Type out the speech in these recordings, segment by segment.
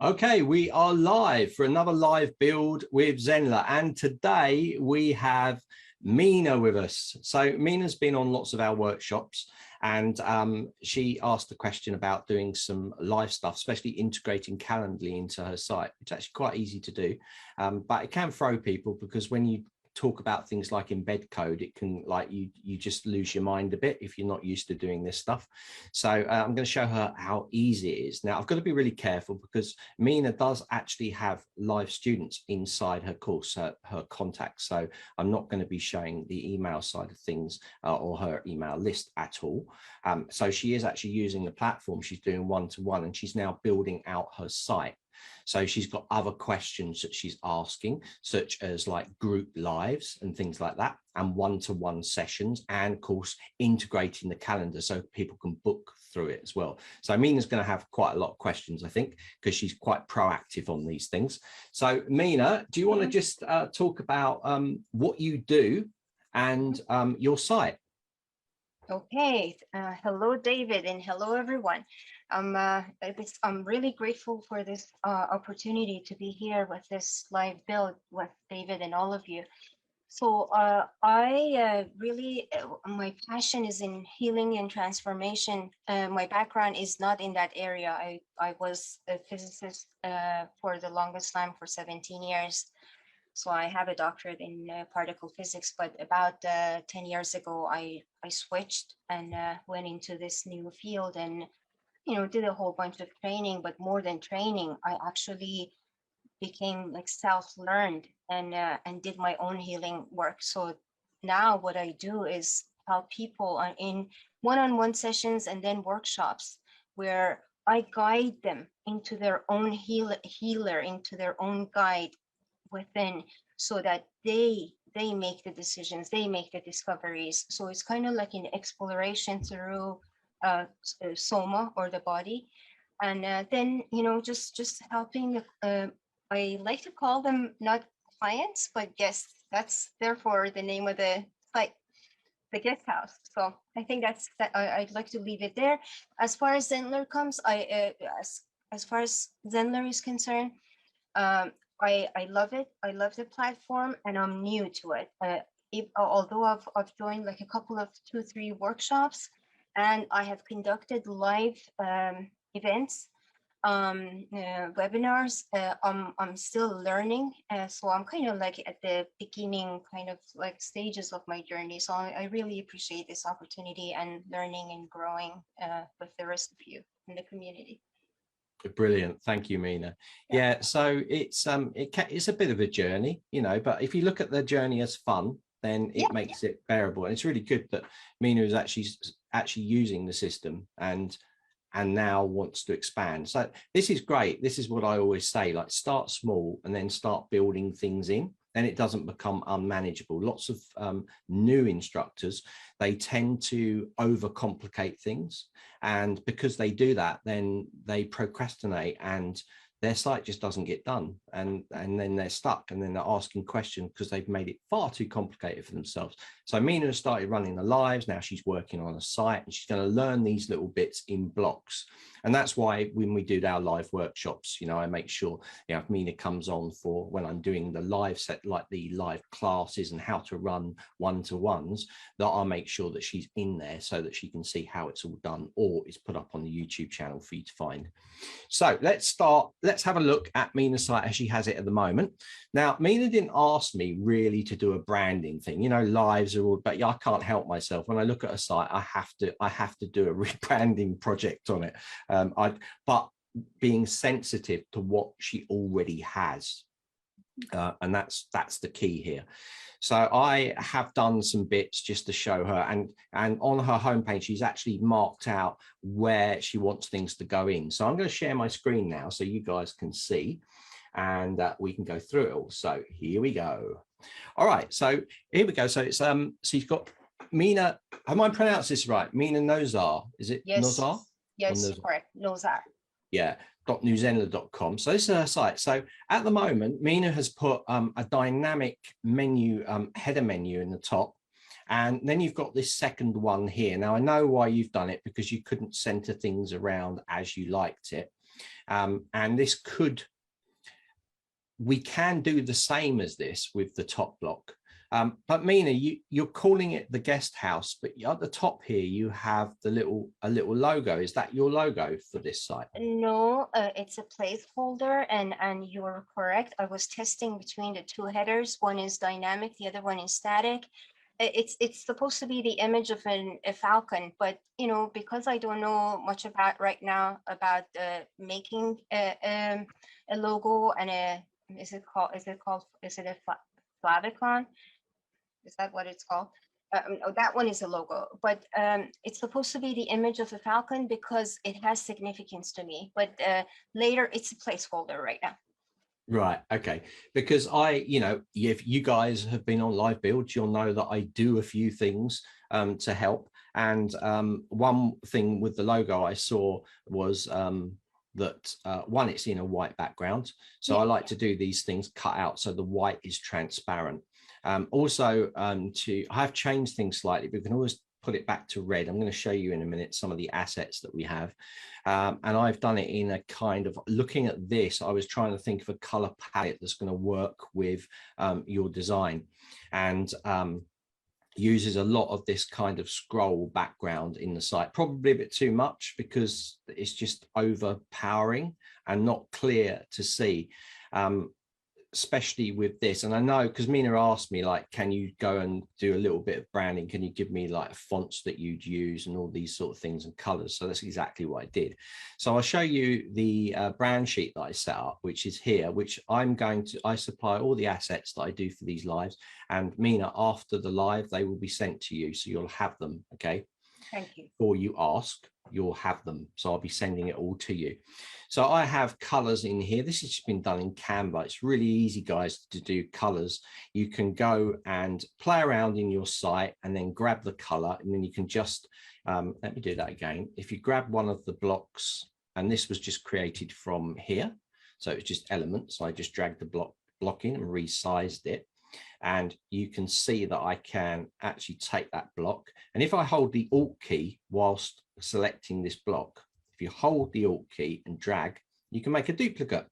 Okay, we are live for another live build with Zenler, and today we have Mina with us. So Mina's been on lots of our workshops, and she asked a question about doing some live stuff, especially integrating Calendly into her site. It's actually quite easy to do, but it can throw people because when you talk about things like embed code, it can you just lose your mind a bit if you're not used to doing this stuff. So I'm going to show her how easy it is. Now I've got to be really careful because Mina does actually have live students inside her course, her contacts. So I'm not going to be showing the email side of things or her email list at all. So she is actually using the platform. She's doing one-to-one, and she's now building out her site. So she's got other questions that she's asking, such as like group lives and things like that, and one-to-one sessions, and of course integrating the calendar so people can book through it as well. So Mina's going to have quite a lot of questions, I think, because she's quite proactive on these things. So Mina, do you want to just talk about what you do and your site? Okay, hello David, and hello everyone. I'm really grateful for this opportunity to be here with this live build with David and all of you. So my passion is in healing and transformation. My background is not in that area. I was a physicist for the longest time, for 17 years. So I have a doctorate in particle physics, but about 10 years ago, I switched and went into this new field and, did a whole bunch of training. But more than training, I actually became like self-learned and did my own healing work. So now what I do is help people in one-on-one sessions and then workshops where I guide them into their own healer, into their own guide within, so that they make the decisions, they make the discoveries. So it's kind of like an exploration through soma, or the body, and then just helping. I like to call them not clients but guests. That's therefore the name of the site, the guest house. So I think I'd like to leave it there. As far as Zenler comes, as far as Zenler is concerned, I love it. I love the platform, and I'm new to it. Although I've joined like a couple of 2-3 workshops, and I have conducted live events, webinars. I'm still learning, so I'm kind of like at the beginning, kind of like stages of my journey. So I really appreciate this opportunity and learning and growing with the rest of you in the community. Brilliant, thank you, Mina. Yeah, so it's a bit of a journey, but if you look at the journey as fun, then it makes it bearable. And it's really good that Mina is actually using the system and now wants to expand. So this is great. This is what I always say, like start small and then start building things in. Then it doesn't become unmanageable. Lots of new instructors, they tend to overcomplicate things. And because they do that, then they procrastinate and their site just doesn't get done. And then they're stuck, and then they're asking questions because they've made it far too complicated for themselves. So Mina has started running the lives. Now she's working on a site, and she's going to learn these little bits in blocks. And that's why when we do our live workshops, I make sure, if Mina comes on for when I'm doing the live set, like the live classes and how to run one-to-ones, that I'll make sure that she's in there so that she can see how it's all done, or it's put up on the YouTube channel for you to find. So let's have a look at Mina's site as she has it at the moment. Now, Mina didn't ask me really to do a branding thing. Lives are all, but I can't help myself. When I look at a site, I have to do a rebranding project on it. But being sensitive to what she already has. And that's the key here. So I have done some bits just to show her, and on her homepage, she's actually marked out where she wants things to go in. So I'm going to share my screen now so you guys can see, and we can go through it all. So here we go. All right, so here we go. So it's so you've got Mina. Am I pronounced this right? Mina Nozar. Is it Nozar? Yes, correct. Nozar. Yeah. .newzenler.com. So this is her site. So at the moment, Mina has put a dynamic menu, header menu in the top, and then you've got this second one here. Now I know why you've done it, because you couldn't center things around as you liked it. And this we can do the same as this with the top block. But Mina, you're calling it the guest house, but at the top here you have a little logo. Is that your logo for this site? No, it's a placeholder, and you're correct. I was testing between the two headers. One is dynamic, the other one is static. It's supposed to be the image of a falcon, but you know, because I don't know much about right now about making a logo and is it a favicon? Is that what it's called? Oh, that one is a logo, but it's supposed to be the image of a falcon because it has significance to me. But later, it's a placeholder right now. Right. Okay. Because if you guys have been on live builds, you'll know that I do a few things to help. And one thing with the logo I saw was that one, it's in a white background. So I like to do these things cut out so the white is transparent. Also, I have changed things slightly, but we can always put it back to red. I'm going to show you in a minute some of the assets that we have. And I've done it in a kind of, looking at this, I was trying to think of a color palette that's going to work with your design, and uses a lot of this kind of scroll background in the site, probably a bit too much because it's just overpowering and not clear to see. Especially with this, and I know because Mina asked me, like, can you go and do a little bit of branding, can you give me like fonts that you'd use and all these sort of things and colors? So that's exactly what I did. So I'll show you the brand sheet that I set up, which is here, which I supply all the assets that I do for these lives, and Mina, after the live they will be sent to you, so you'll have them. Okay, thank you. Or you ask, you'll have them, so I'll be sending it all to you. So I have colors in here. This has just been done in Canva. It's really easy, guys, to do colors. You can go and play around in your site and then grab the color, and then you can just let me do that again. If you grab one of the blocks, and this was just created from here, so it's just elements, so I just dragged the block in and resized it. And you can see that I can actually take that block, and if I hold the Alt key whilst selecting this block, if you hold the Alt key and drag, you can make a duplicate.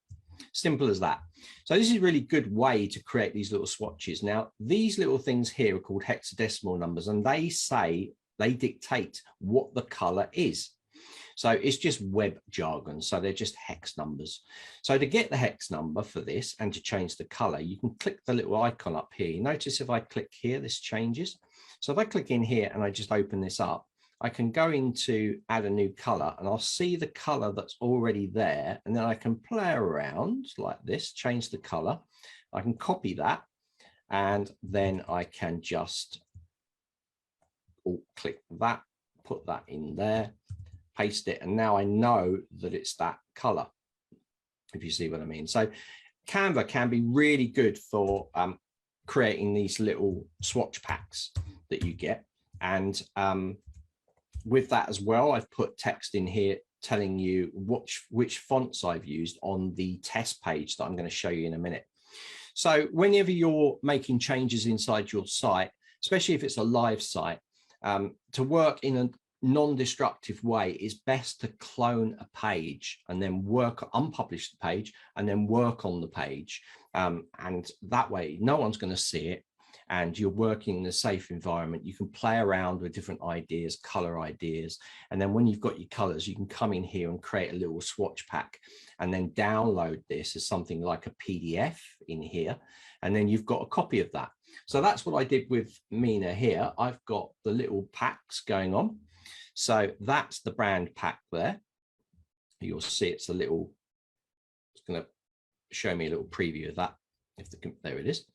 Simple as that. So this is a really good way to create these little swatches. Now, these little things here are called hexadecimal numbers, and they dictate what the color is. So it's just web jargon. So they're just hex numbers. So to get the hex number for this and to change the color, you can click the little icon up here. You notice if I click here, this changes. So if I click in here and I just open this up, I can go into add a new color, and I'll see the color that's already there. And then I can play around like this, change the color. I can copy that, and then I can just click that, put that in there, paste it, and now I know that it's that color, if you see what I mean. So Canva can be really good for creating these little swatch packs that you get. And with that as well, I've put text in here telling you which fonts I've used on the test page that I'm going to show you in a minute. So whenever you're making changes inside your site, especially if it's a live site, to work in a non-destructive way, is best to clone a page and then unpublish the page and then work on the page. And that way, no one's going to see it, and you're working in a safe environment. You can play around with different ideas, color ideas. And then when you've got your colors, you can come in here and create a little swatch pack and then download this as something like a PDF in here. And then you've got a copy of that. So that's what I did with Mina here. I've got the little packs going on. So that's the brand pack there. You'll see it's going to show me a little preview of that. There it is.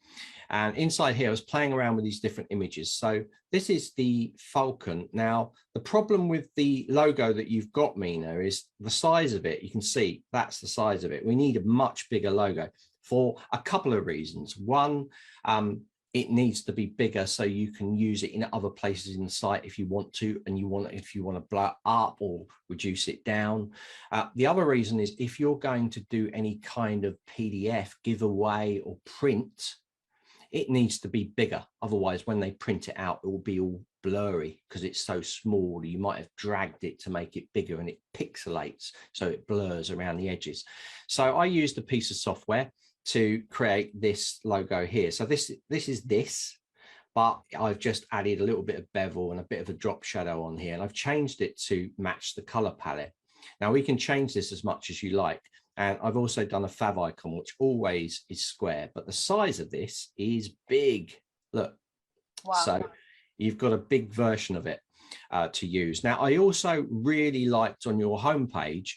And inside here, I was playing around with these different images. So this is the falcon. Now, the problem with the logo that you've got, Mina, is the size of it. You can see that's the size of it. We need a much bigger logo for a couple of reasons. One, it needs to be bigger so you can use it in other places in the site if you want to, and if you want to blow it up or reduce it down. The other reason is if you're going to do any kind of PDF giveaway or print, it needs to be bigger. Otherwise, when they print it out, it will be all blurry because it's so small. You might have dragged it to make it bigger and it pixelates, so it blurs around the edges. So I used a piece of software to create this logo here. So this is this, but I've just added a little bit of bevel and a bit of a drop shadow on here, and I've changed it to match the color palette. Now we can change this as much as you like. And I've also done a fav icon, which always is square, but the size of this is big. Look, wow. So you've got a big version of it to use. Now, I also really liked on your homepage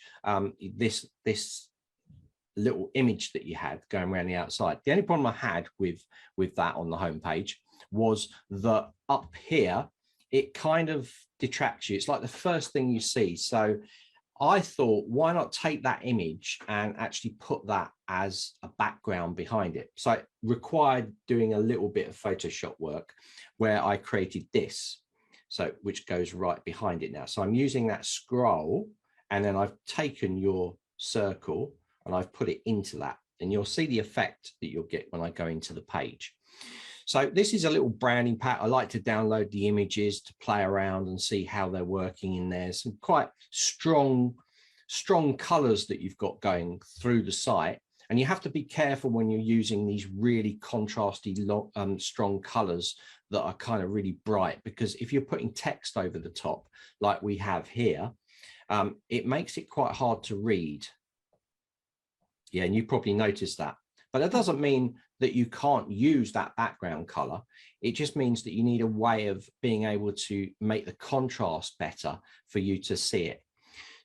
this little image that you had going around the outside. The only problem I had with that on the homepage was that up here, it kind of detracts you. It's like the first thing you see. So I thought, why not take that image and actually put that as a background behind it? So it required doing a little bit of Photoshop work where I created this, so which goes right behind it now. So I'm using that scroll, and then I've taken your circle and I've put it into that, and you'll see the effect that you'll get when I go into the page. So this is a little branding pack. I like to download the images to play around and see how they're working in there. Some quite strong colors that you've got going through the site. And you have to be careful when you're using these really contrasty, strong colors that are kind of really bright, because if you're putting text over the top, like we have here, it makes it quite hard to read. Yeah, and you probably noticed that. But that doesn't mean that you can't use that background color. It just means that you need a way of being able to make the contrast better for you to see it.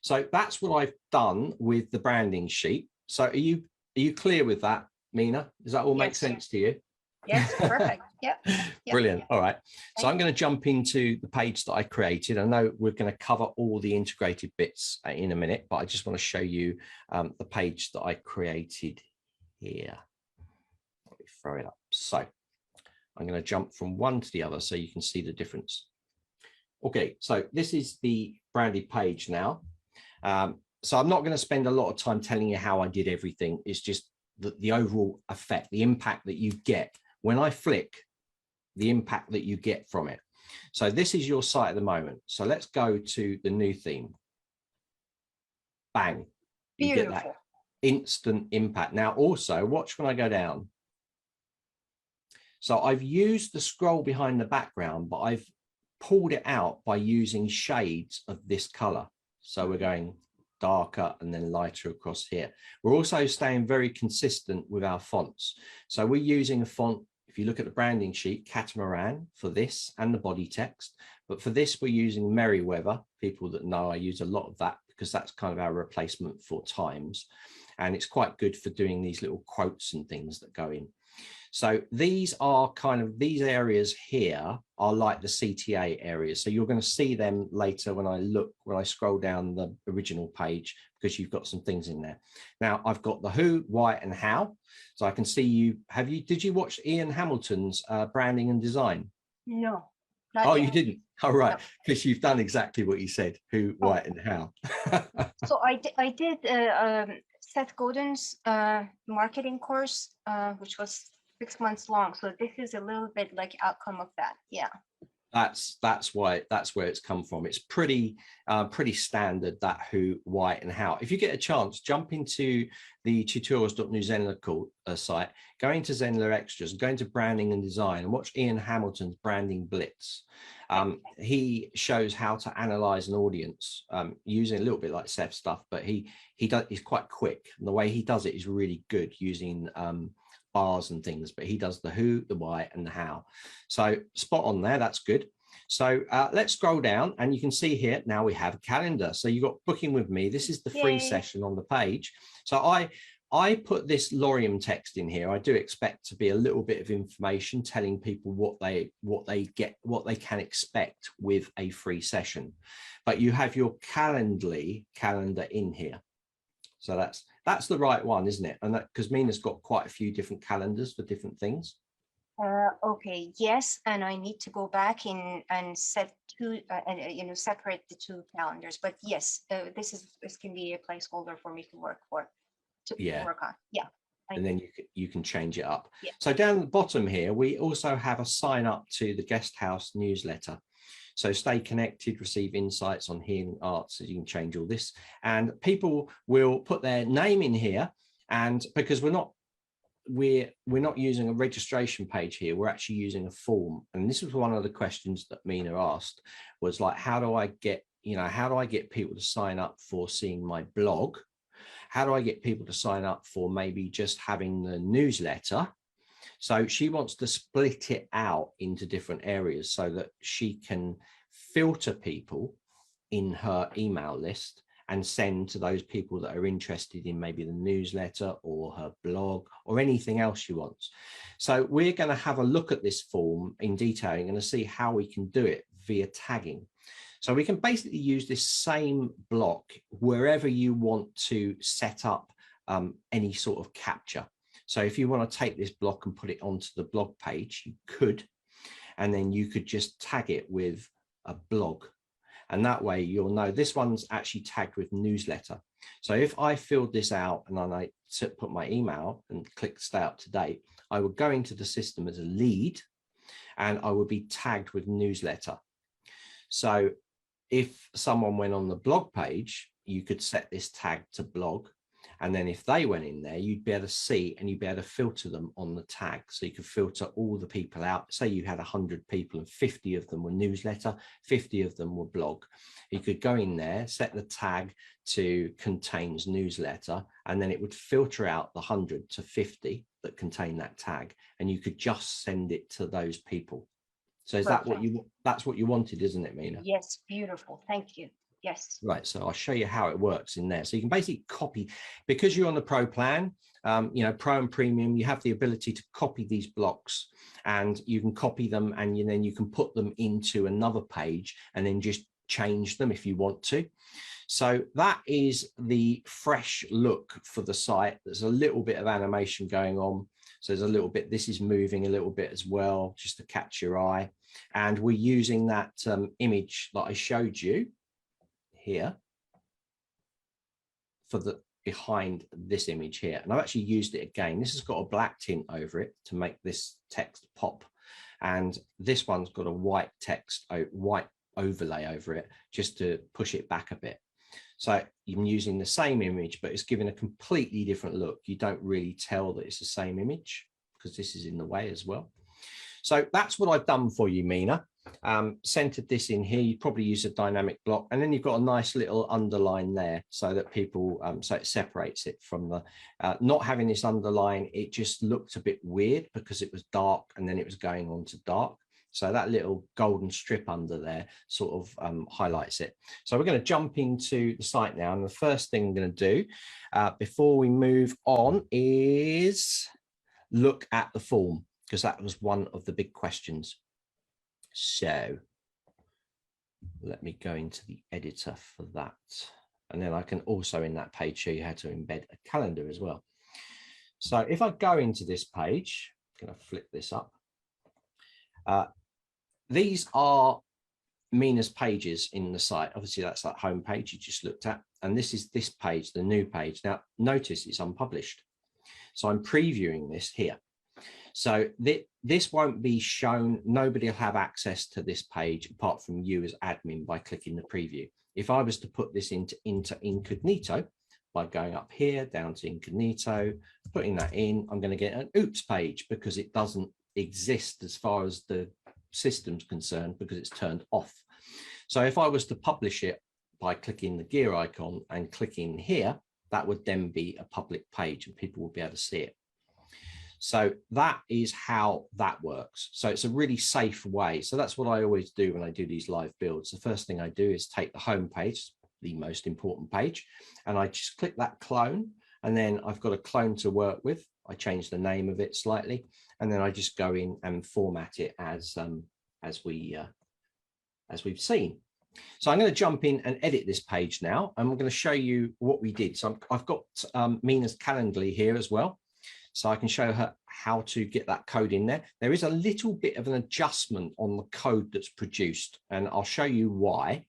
So that's what I've done with the branding sheet. So are you clear with that, Mina? Does that all make sense to you? Yes, perfect. Yep. Brilliant. All right. So I'm going to jump into the page that I created. I know we're going to cover all the integrated bits in a minute, but I just want to show you the page that I created here. Let me throw it up. So I'm going to jump from one to the other so you can see the difference. Okay, so this is the branded page now. So I'm not going to spend a lot of time telling you how I did everything. It's just the overall effect, the impact that you get when I flick, the impact that you get from it. So this is your site at the moment. So let's go to the new theme. Bang. You get that instant impact. Now also watch when I go down. So I've used the scroll behind the background, but I've pulled it out by using shades of this color. So we're going darker and then lighter across here. We're also staying very consistent with our fonts. So we're using a font, if you look at the branding sheet, Catamaran for this and the body text. But for this, we're using Merriweather. People that know I use a lot of that because that's kind of our replacement for Times. And it's quite good for doing these little quotes and things that go in. So these are kind of, these areas here are like the CTA areas. So you're going to see them later when I scroll down the original page, because you've got some things in there. Now I've got the who, why, and how. So I can see did you watch Ian Hamilton's branding and design? No. Oh, you didn't? All right, because you've done exactly what you said, who, why, and how. So I did Seth Godin's marketing course, which was 6 months long. So this is a little bit like outcome of that. Yeah. That's where it's come from. It's pretty standard, that who, why, and how. If you get a chance, jump into the tutorials.newzenler site, go into Zenler Extras, go into branding and design, and watch Ian Hamilton's branding blitz. He shows how to analyze an audience using a little bit like Seth's stuff, but he's quite quick, and the way he does it is really good, using bars and things, but he does the who, the why, and the how. So spot on there, that's good. So let's scroll down, and you can see here now we have a calendar. So you've got booking with me. This is the free session on the page. So I put this lorem text in here. I do expect to be a little bit of information telling people what they can expect with a free session. But you have your Calendly calendar in here. So that's the right one, isn't it? And that, because Mina's got quite a few different calendars for different things. Okay, yes, and I need to go back in and set two, separate the two calendars. But yes, this can be a placeholder for me to work on. Yeah. and then you can change it up. Yeah. So down at the bottom here, we also have a sign up to the Guest House newsletter. So stay connected, receive insights on healing arts. So you can change all this, and people will put their name in here. And because we're not using a registration page here, we're actually using a form. And this was one of the questions that Mina asked, was like, how do I get people to sign up for seeing my blog? How do I get people to sign up for maybe just having the newsletter? So she wants to split it out into different areas so that she can filter people in her email list and send to those people that are interested in maybe the newsletter or her blog or anything else she wants. So we're going to have a look at this form in detail and going to see how we can do it via tagging. So we can basically use this same block wherever you want to set up any sort of capture. So if you want to take this block and put it onto the blog page, you could, and then you could just tag it with a blog. And that way you'll know this one's actually tagged with newsletter. So if I filled this out and then I put my email and click stay up to date, I would go into the system as a lead and I would be tagged with newsletter. So if someone went on the blog page, you could set this tag to blog. And then if they went in there, you'd be able to see and you'd be able to filter them on the tag. So you could filter all the people out. Say you had 100 people and 50 of them were newsletter, 50 of them were blog. You could go in there, set the tag to contains newsletter, and then it would filter out the 100 to 50 that contain that tag. And you could just send it to those people. So is that that's what you wanted, isn't it, Mina? Yes, beautiful. Thank you. Yes. Right, so I'll show you how it works in there. So you can basically copy, because you're on the Pro plan, Pro and Premium, you have the ability to copy these blocks, and you can copy them, and then you can put them into another page and then just change them if you want to. So that is the fresh look for the site. There's a little bit of animation going on. So there's a little bit, this is moving a little bit as well, just to catch your eye. And we're using that image that I showed you here for the behind this image here, and I've actually used it again. This has got a black tint over it to make this text pop, and this one's got a white text, white overlay over it just to push it back a bit. So I'm using the same image, but it's given a completely different look. You don't really tell that it's the same image because this is in the way as well. So that's what I've done for you, Mina. Centered this in here. You probably use a dynamic block, and then you've got a nice little underline there so that people, so it separates it from the, not having this underline, it just looked a bit weird because it was dark and then it was going on to dark. So that little golden strip under there sort of highlights it. So we're going to jump into the site now. And the first thing I'm going to do before we move on is look at the form, because that was one of the big questions. So let me go into the editor for that. And then I can also in that page show you how to embed a calendar as well. So if I go into this page, I'm going to flip this up. These are Mina's pages in the site. Obviously that's that home page you just looked at. And this is this page, the new page. Now notice it's unpublished. So I'm previewing this here. So this won't be shown. Nobody will have access to this page apart from you as admin by clicking the preview. If I was to put this into incognito by going up here down to incognito, putting that in, I'm going to get an oops page because it doesn't exist as far as the system's concerned because it's turned off. So if I was to publish it by clicking the gear icon and clicking here, that would then be a public page and people will be able to see it. So that is how that works. So it's a really safe way. So that's what I always do when I do these live builds. The first thing I do is take the home page, the most important page, and I just click that clone, and then I've got a clone to work with. I change the name of it slightly, and then I just go in and format it as we've seen. So I'm going to jump in and edit this page now. I'm going to show you what we did. So I've got Mina's Calendly here as well. So I can show her how to get that code in there. There is a little bit of an adjustment on the code that's produced, and I'll show you why.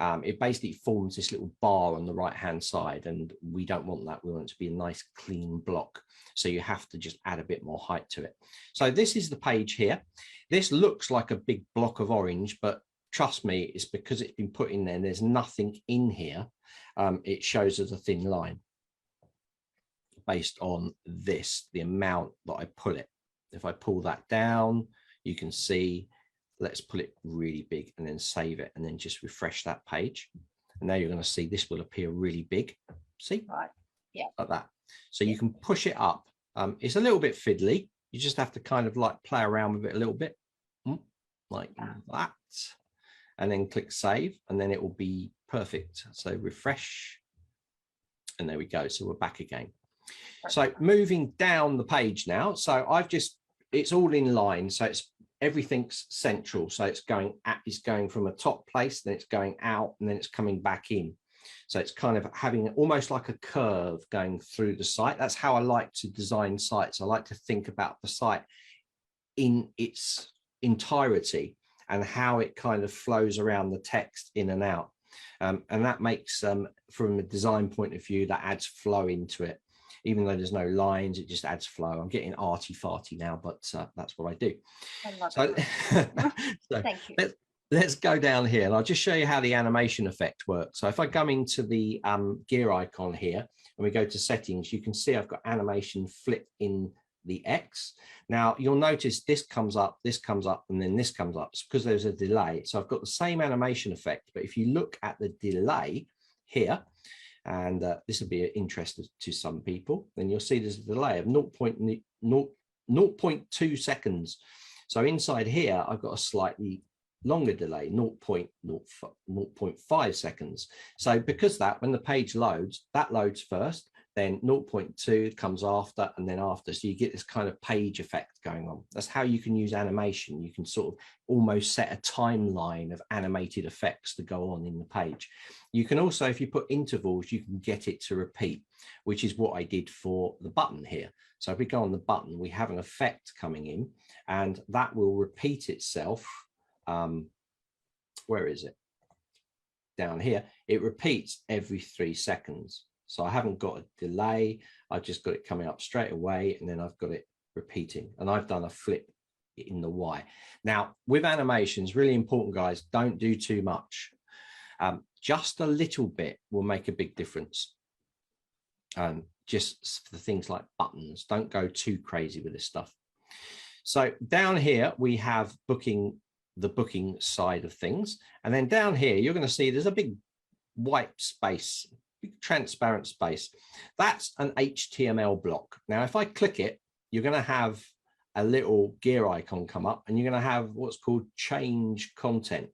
it basically forms this little bar on the right hand side, and we don't want that. We want it to be a nice clean block. So you have to just add a bit more height to it. So this is the page here. This looks like a big block of orange, but trust me, it's because it's been put in there and there's nothing in here. It shows as a thin line based on this, the amount that I pull it. If I pull that down, you can see, let's pull it really big and then save it and then just refresh that page. And now you're going to see this will appear really big. See? Right. Yeah. Like that. So you can push it up. It's a little bit fiddly. You just have to kind of like play around with it a little bit, like that. And then click save, and then it will be perfect. So refresh. And there we go. So we're back again. So moving down the page now. So it's all in line. So everything's central. So it's going from a top place, then it's going out, and then it's coming back in. So it's kind of having almost like a curve going through the site. That's how I like to design sites. I like to think about the site in its entirety and how it kind of flows around the text in and out. And that makes, from a design point of view, that adds flow into it. Even though there's no lines, it just adds flow. I'm getting arty-farty now, but that's what I do. So, Thank you. Let's go down here, and I'll just show you how the animation effect works. So if I come into the gear icon here, and we go to settings, you can see I've got animation flip in the X. Now you'll notice this comes up, and then this comes up. It's because there's a delay. So I've got the same animation effect, but if you look at the delay here, and this will be of interest to some people, then you'll see there's a delay of 0.2 seconds. So inside here, I've got a slightly longer delay, 0.5 seconds. So because that, when the page loads, that loads first, then 0.2 comes after, and then after. So you get this kind of page effect going on. That's how you can use animation. You can sort of almost set a timeline of animated effects to go on in the page. You can also, if you put intervals, you can get it to repeat, which is what I did for the button here. So if we go on the button, we have an effect coming in, and that will repeat itself. Where is it? Down here. It repeats every 3 seconds. So I haven't got a delay. I've just got it coming up straight away, and then I've got it repeating, and I've done a flip in the Y. Now with animations, really important, guys, don't do too much. Just a little bit will make a big difference. Just for things like buttons, don't go too crazy with this stuff. So down here we have the booking side of things, and then down here you're going to see there's a big white space, big transparent space. That's an HTML block. Now if I click it, you're going to have a little gear icon come up, and you're going to have what's called change content.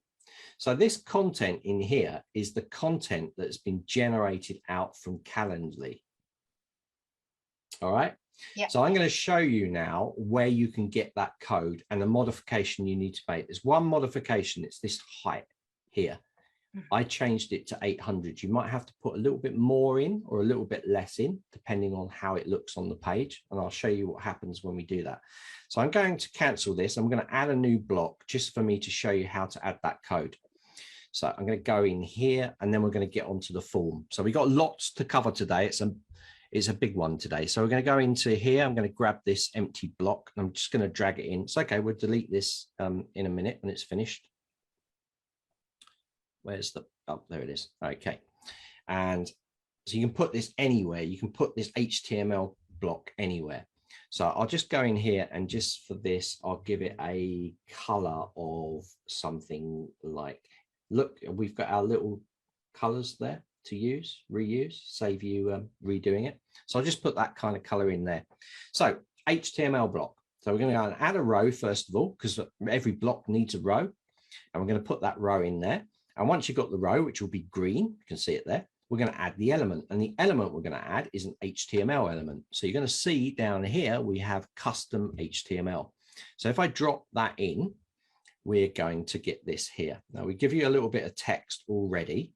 So this content in here is the content that's been generated out from Calendly. All right. Yeah. So I'm going to show you now where you can get that code and the modification you need to make. There's one modification. It's this height here. I changed it to 800. You might have to put a little bit more in or a little bit less in, depending on how it looks on the page. And I'll show you what happens when we do that. So I'm going to cancel this. I'm going to add a new block just for me to show you how to add that code. So I'm going to go in here, and then we're going to get onto the form. So we've got lots to cover today. It's a big one today. So we're going to go into here. I'm going to grab this empty block, and I'm just going to drag it in. It's okay. We'll delete this in a minute when it's finished. Where's the, oh, there it is. Okay. And so you can put this anywhere. You can put this HTML block anywhere. So I'll just go in here, and just for this, I'll give it a color of something like, look, we've got our little colors there to use, reuse, save you redoing it. So I'll just put that kind of color in there. So HTML block. So we're going to go and add a row first of all, because every block needs a row, and we're going to put that row in there. And once you've got the row, which will be green, you can see it there, we're going to add the element, and the element we're going to add is an HTML element. So you're going to see down here, we have custom HTML. So if I drop that in, we're going to get this here. Now we give you a little bit of text already.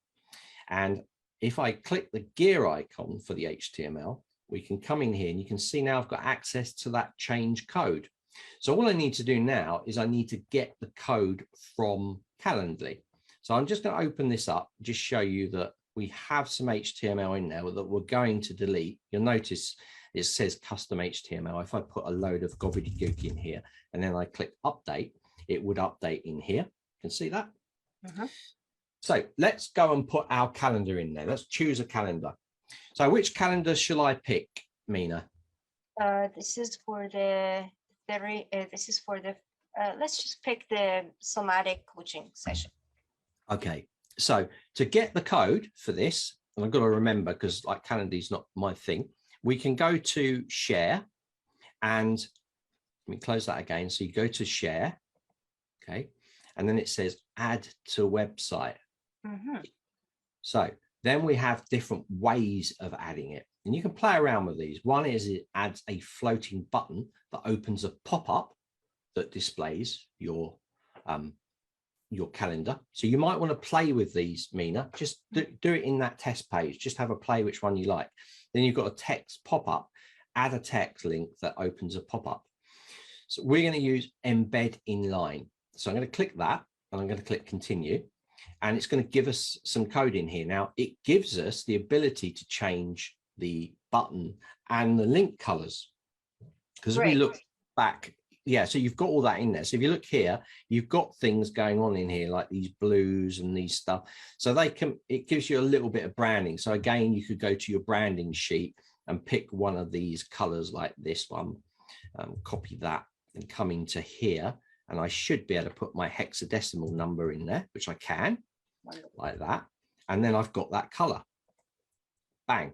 And if I click the gear icon for the HTML, we can come in here, and you can see now I've got access to that change code. So all I need to do now is I need to get the code from Calendly. So I'm just going to open this up, just show you that we have some HTML in there that we're going to delete. You'll notice it says custom HTML. If I put a load of gobbledygook in here and then I click update, it would update in here. You can see that. So let's go and put our calendar in there. Let's choose a calendar. So which calendar shall I pick, Mina? This is for the let's just pick the somatic coaching session. Okay, so to get the code for this, and I've got to remember, because like Calendly is not my thing, we can go to share, and let me close that again. So you go to share, okay, and then it says add to website. So then we have different ways of adding it, and you can play around with these. One is it adds a floating button that opens a pop-up that displays your calendar. So you might want to play with these, Mina. Just do it in that test page. Just have a play which one you like. Then you've got a text pop-up. Add a text link that opens a pop-up. So we're going to use embed inline. So I'm going to click that, and I'm going to click continue, and it's going to give us some code in here. Now it gives us the ability to change the button and the link colors, because we look back. Yeah, so you've got all that in there. So if you look here, you've got things going on in here like these blues and these stuff. So it gives you a little bit of branding. So again, you could go to your branding sheet and pick one of these colors like this one, copy that and come into here. And I should be able to put my hexadecimal number in there, which I can, like that. And then I've got that color. Bang.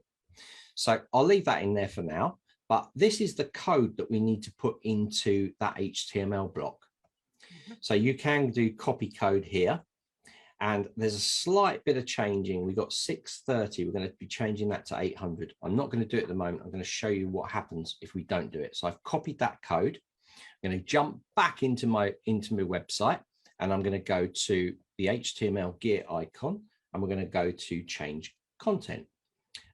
So I'll leave that in there for now. But this is the code that we need to put into that HTML block. So you can do copy code here. And there's a slight bit of changing. We've got 630. We're going to be changing that to 800. I'm not going to do it at the moment. I'm going to show you what happens if we don't do it. So I've copied that code. I'm going to jump back into my website, and I'm going to go to the HTML gear icon, and we're going to go to change content.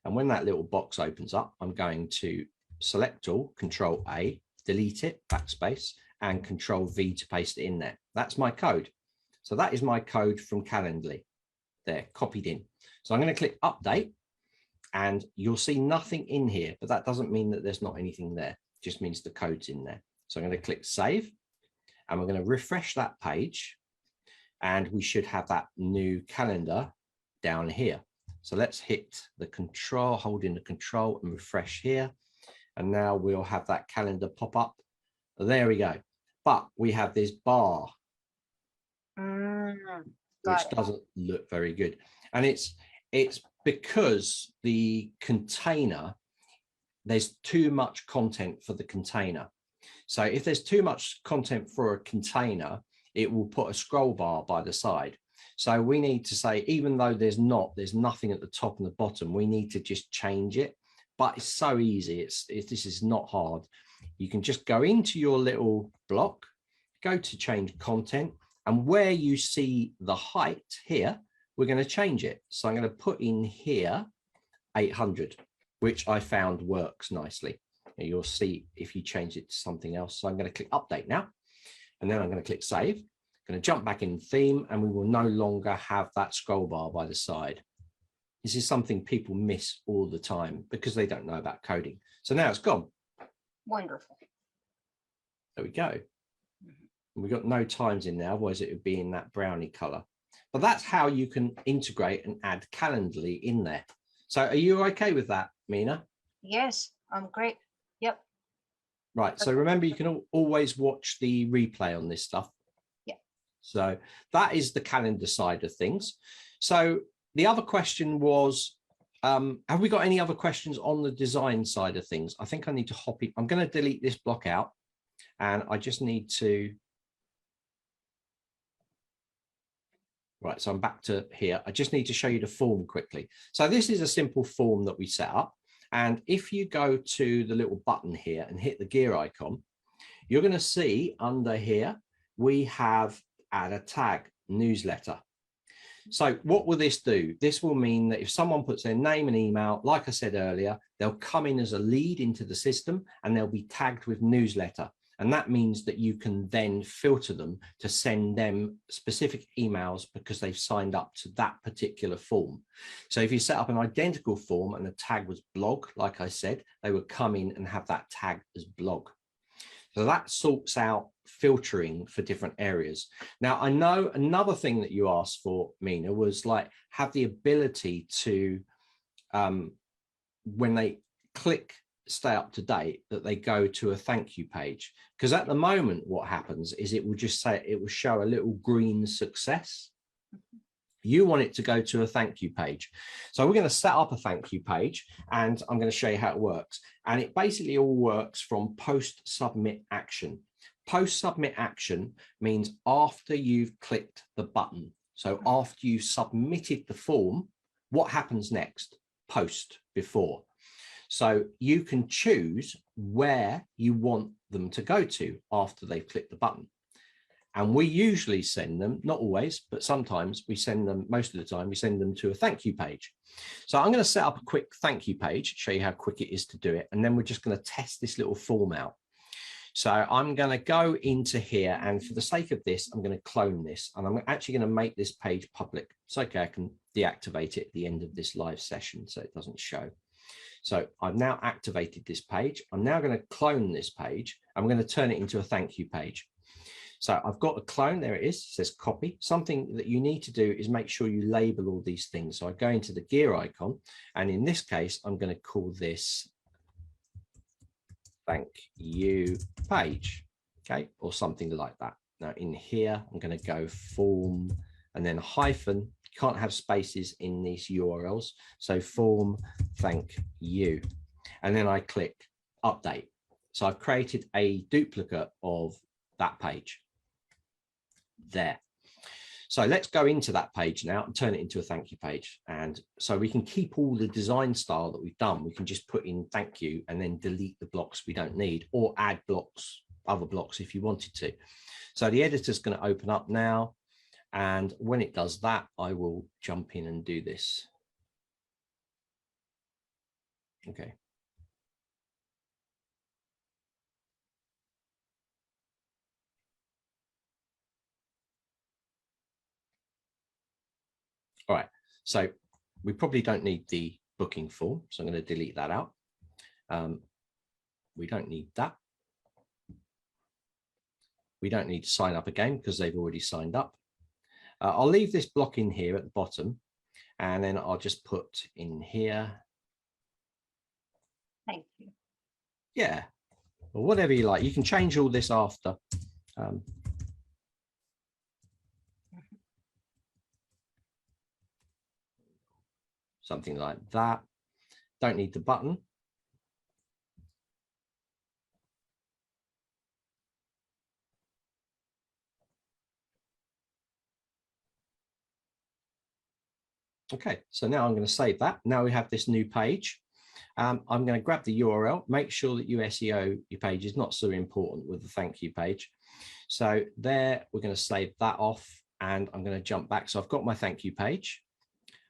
And when that little box opens up, I'm going to select all, Control A, delete it, backspace, and Control V to paste it in there. That's my code. So that is my code from Calendly there, copied in. So I'm going to click update, and you'll see nothing in here, but that doesn't mean that there's not anything there. It just means the code's in there. So I'm going to click save, and we're going to refresh that page, and we should have that new calendar down here. So let's hit the control, hold in the control and refresh here. And now we'll have that calendar pop up. There we go. But we have this bar, which doesn't look very good. And it's because the container, there's too much content for the container. So if there's too much content for a container, it will put a scroll bar by the side. So we need to say, even though there's nothing at the top and the bottom, we need to just change it. But it's so easy. This is not hard. You can just go into your little block, go to change content, and where you see the height here, we're going to change it. So I'm going to put in here 800, which I found works nicely. And you'll see if you change it to something else. So I'm going to click update now, and then I'm going to click save. I'm going to jump back in theme, and we will no longer have that scroll bar by the side. This is something people miss all the time because they don't know about coding. So now it's gone. Wonderful. There we go. We've got no times in there, otherwise it would be in that brownie color. But that's how you can integrate and add Calendly in there. So are you okay with that, Mina? Yes, I'm great. Yep. Right. So remember, you can always watch the replay on this stuff. Yeah. So that is the calendar side of things. So the other question was, have we got any other questions on the design side of things? I think I need to hop in. I'm going to delete this block out, and I just need to. Right, so I'm back to here. I just need to show you the form quickly. So this is a simple form that we set up. And if you go to the little button here and hit the gear icon, you're going to see under here, we have add a tag, newsletter. So what will this do? This will mean that if someone puts their name and email, like I said earlier, they'll come in as a lead into the system, and they'll be tagged with newsletter. And that means that you can then filter them to send them specific emails because they've signed up to that particular form. So if you set up an identical form and the tag was blog, like I said, they would come in and have that tag as blog. So that sorts out filtering for different areas. Now, I know another thing that you asked for, Mina, was like have the ability to, when they click stay up to date, that they go to a thank you page. Because at the moment, what happens is it will just say, it will show a little green success. You want it to go to a thank you page. So we're going to set up a thank you page and I'm going to show you how it works. And it basically all works from post submit action. Post submit action means after you've clicked the button. So after you've submitted the form, what happens next? Post before. So you can choose where you want them to go to after they've clicked the button. And we usually send them, not always, but sometimes we send them, most of the time, we send them to a thank you page. So I'm going to set up a quick thank you page, show you how quick it is to do it. And then we're just going to test this little form out. So I'm going to go into here, and for the sake of this, I'm going to clone this, and I'm actually going to make this page public. It's okay, I can deactivate it at the end of this live session so it doesn't show. So I've now activated this page. I'm now going to clone this page. I'm going to turn it into a thank you page. So I've got a clone, there it is, it says copy. Something that you need to do is make sure you label all these things. So I go into the gear icon, and in this case, I'm going to call this thank you page, okay, or something like that. Now in here, I'm going to go form and then hyphen. You can't have spaces in these URLs. So form thank you. And then I click update. So I've created a duplicate of that page there. So let's go into that page now and turn it into a thank you page. And so we can keep all the design style that we've done. We can just put in thank you and then delete the blocks we don't need, or add blocks, other blocks if you wanted to. So the editor's going to open up now. And when it does that, I will jump in and do this. Okay. All right, so we probably don't need the booking form, so I'm going to delete that out. We don't need that. We don't need to sign up again because they've already signed up. I'll leave this block in here at the bottom, and then I'll just put in here. Thank you. Yeah, or whatever you like. You can change all this after. Something like that. Don't need the button. Okay, so now I'm going to save that. Now we have this new page. I'm going to grab the URL, make sure that you SEO your page is not so important with the thank you page. So there, we're going to save that off, and I'm going to jump back. So I've got my thank you page.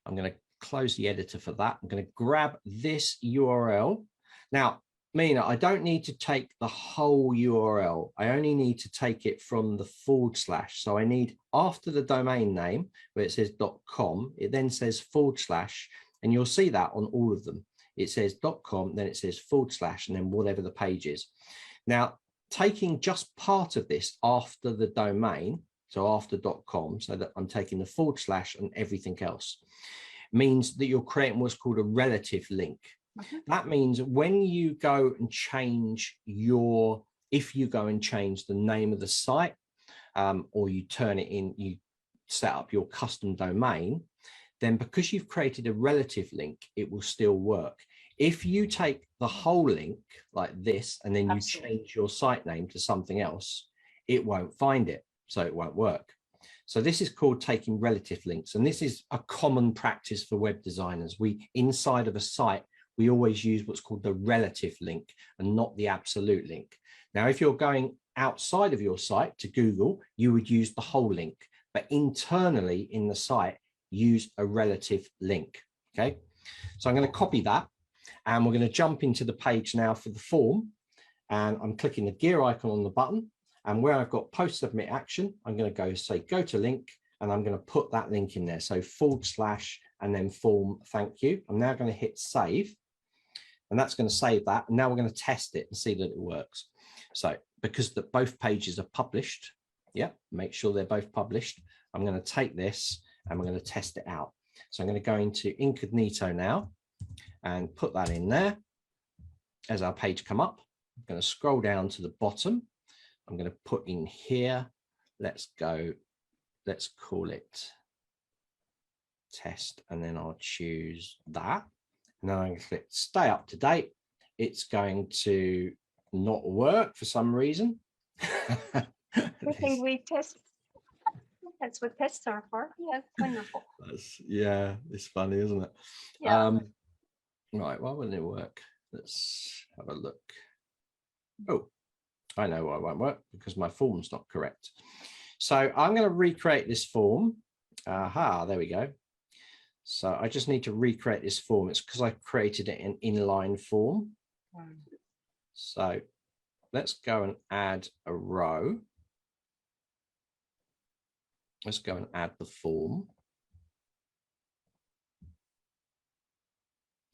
I'm going to close the editor for that. I'm going to grab this URL. Now, Mina, I don't need to take the whole URL. I only need to take it from the /. So I need, after the domain name where it says .com, it then says /, and you'll see that on all of them. It says .com, then it says /, and then whatever the page is. Now, taking just part of this after the domain, so after .com, so that I'm taking the / and everything else, means that you're creating what's called a relative link. That means when you go and change your, if you go and change the name of the site, or you turn it in, you set up your custom domain, then because you've created a relative link, it will still work. If you take the whole link like this, and then you change your site name to something else, it won't find it, so it won't work. So this is called taking relative links, and this is a common practice for web designers. We, inside of a site, we always use what's called the relative link and not the absolute link. Now, if you're going outside of your site to Google, you would use the whole link, but internally in the site, use a relative link, okay? So I'm going to copy that, and we're going to jump into the page now for the form, and I'm clicking the gear icon on the button. And where I've got post submit action, I'm going to go say go to link, and I'm going to put that link in there. So / and then form thank you. I'm now going to hit save, and that's going to save that. And now we're going to test it and see that it works. So because both pages are published, yeah, make sure they're both published. I'm going to take this and we're going to test it out. So I'm going to go into incognito now and put that in there. As our page come up, I'm going to scroll down to the bottom. I'm going to put in here, let's call it test, and then I'll choose that. And then I'm going to click stay up to date. It's going to not work for some reason. I think we test. That's what tests are for. Yeah, wonderful. Yeah, it's funny, isn't it? Yeah. Right, why wouldn't it work? Let's have a look. Oh, I know why it won't work, because my form's not correct. So I'm going to recreate this form. Aha, there we go. So I just need to recreate this form. It's because I created it in inline form. So let's go and add a row. Let's go and add the form.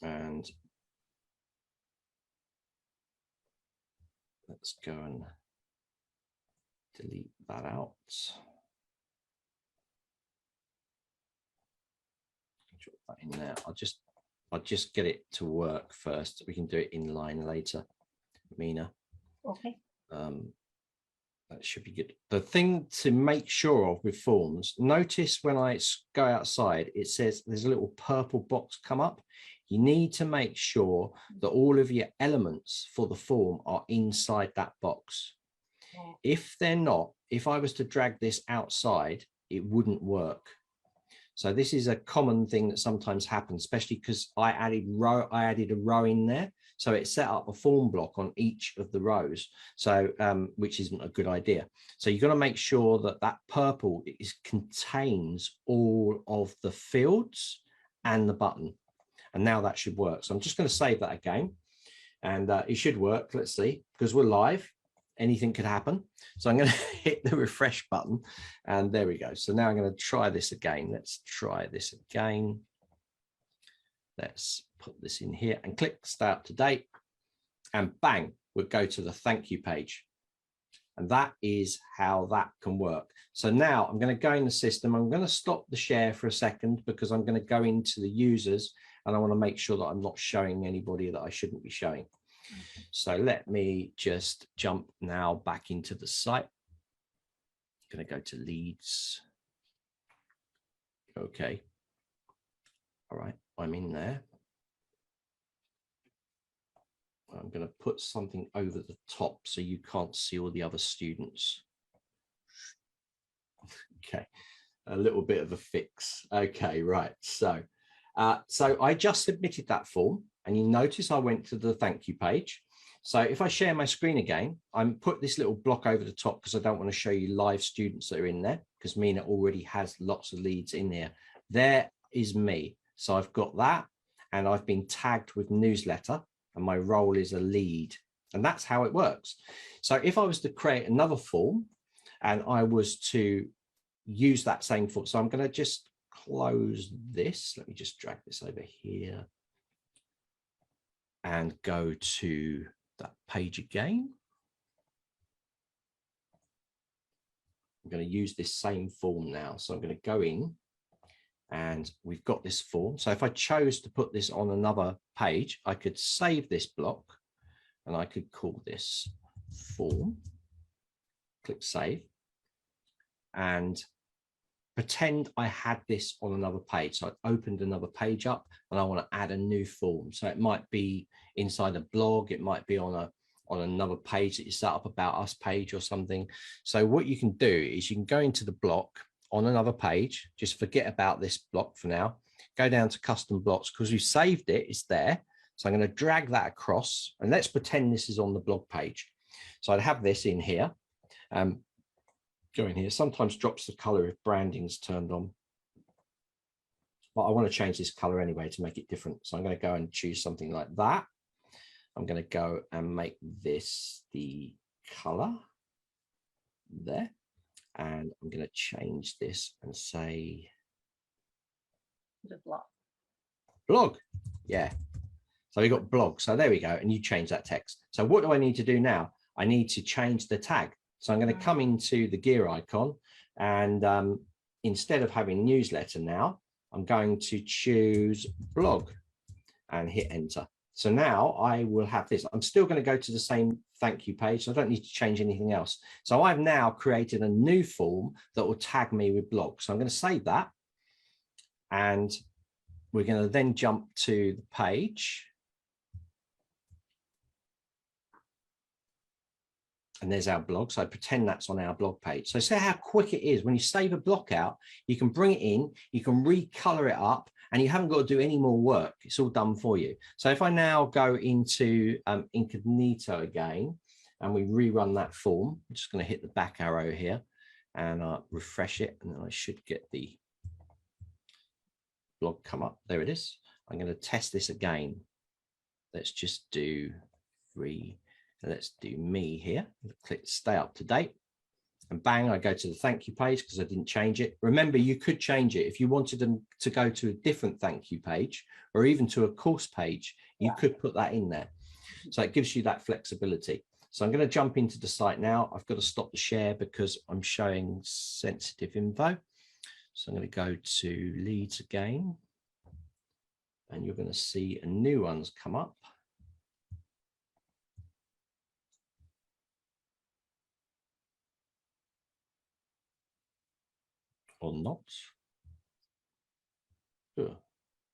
And let's go and delete that out. Drop that in there. I'll just get it to work first. We can do it in line later, Mina. Okay. That should be good. The thing to make sure of with forms, notice when I go outside, it says there's a little purple box come up. You need to make sure that all of your elements for the form are inside that box. If they're not, if I was to drag this outside, it wouldn't work. So this is a common thing that sometimes happens, especially because I added a row in there. So it set up a form block on each of the rows, so which isn't a good idea. So you've got to make sure that that purple contains all of the fields and the button. And now that should work. So I'm just going to save that again, and it should work. Let's see, because we're live. Anything could happen. So I'm going to hit the refresh button, and there we go. So now I'm going to try this again. Let's try this again. Let's put this in here and click stay up to date, and bang, we'll go to the thank you page. And that is how that can work. So now I'm going to go in the system. I'm going to stop the share for a second, because I'm going to go into the users, and I want to make sure that I'm not showing anybody that I shouldn't be showing. So let me just jump now back into the site. I'm going to go to leads. Okay. All right, I'm in there. I'm going to put something over the top so you can't see all the other students. Okay, a little bit of a fix. Okay, right. So I just submitted that form, and you notice I went to the thank you page. So if I share my screen again, I'm put this little block over the top because I don't want to show you live students that are in there, because Mina already has lots of leads in there. There is me. So I've got that, and I've been tagged with newsletter, and my role is a lead. And that's how it works. So if I was to create another form and I was to use that same form, so I'm going to just close this. Let me just drag this over here and go to that page again. I'm going to use this same form now. So I'm going to go in, and we've got this form. So if I chose to put this on another page, I could save this block, and I could call this form, click save, and pretend I had this on another page. So I opened another page up, and I want to add a new form. So it might be inside a blog, it might be on another page that you set up, about us page or something. So what you can do is you can go into the block on another page, just forget about this block for now, go down to custom blocks, because you saved it, it's there. So I'm going to drag that across, and let's pretend this is on the blog page. So I'd have this in here. Go in here, sometimes drops the color if branding's turned on, but I want to change this color anyway to make it different. So I'm going to go and choose something like that. I'm going to go and make this the color there. And I'm going to change this and say The blog. Blog. Yeah. So we got blog. So there we go. And you change that text. So what do I need to do now? I need to change the tag. So I'm going to come into the gear icon, and instead of having newsletter now, I'm going to choose blog and hit enter. So now I will have this. I'm still going to go to the same thank you page. So I don't need to change anything else. So I've now created a new form that will tag me with blog. So I'm going to save that. And we're going to then jump to the page. And there's our blog. So I pretend that's on our blog page. So see how quick it is. When you save a block out, you can bring it in, you can recolor it up, and you haven't got to do any more work. It's all done for you. So if I now go into incognito again, and we rerun that form, I'm just going to hit the back arrow here and refresh it, and then I should get the blog come up. There it is. I'm going to test this again. Let's just do let's do me here. Click stay up to date, and bang, I go to the thank you page because I didn't change it. Remember, you could change it if you wanted them to go to a different thank you page or even to a course page. You could put that in there. So it gives you that flexibility. So I'm going to jump into the site now. I've got to stop the share because I'm showing sensitive info. So I'm going to go to leads again, and you're going to see a new one's come up. Or not.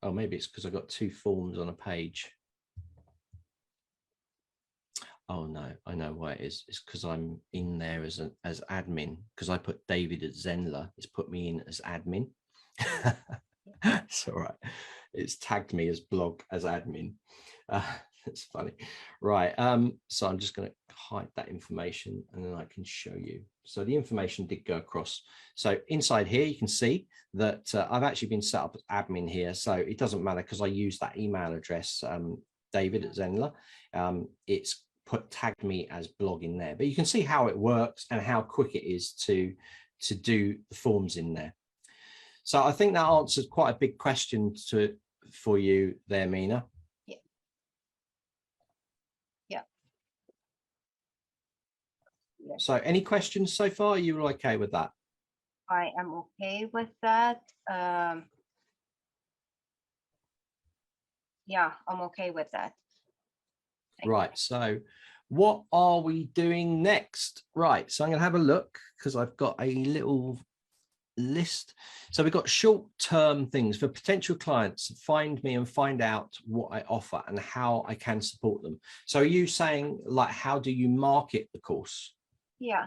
Oh, maybe it's because I've got two forms on a page. Oh no, I know why it is. It's because I'm in there as admin, because I put David at Zenler. It's put me in as admin. It's all right. It's tagged me as blog as admin. It's funny. Right. So I'm just going to hide that information, and then I can show you. So the information did go across. So inside here, you can see that I've actually been set up as admin here. So it doesn't matter because I use that email address, David at Zenler. It's tagged me as blog in there, but you can see how it works and how quick it is to do the forms in there. So I think that answers quite a big question for you there, Mina. Yeah. Yeah. So any questions so far? Are you okay with that? I am okay with that. Yeah, I'm okay with that. Right. So what are we doing next? Right. So I'm going to have a look because I've got a little list. So we've got short-term things for potential clients. Find me and find out what I offer and how I can support them. So are you saying, like, how do you market the course? Yeah.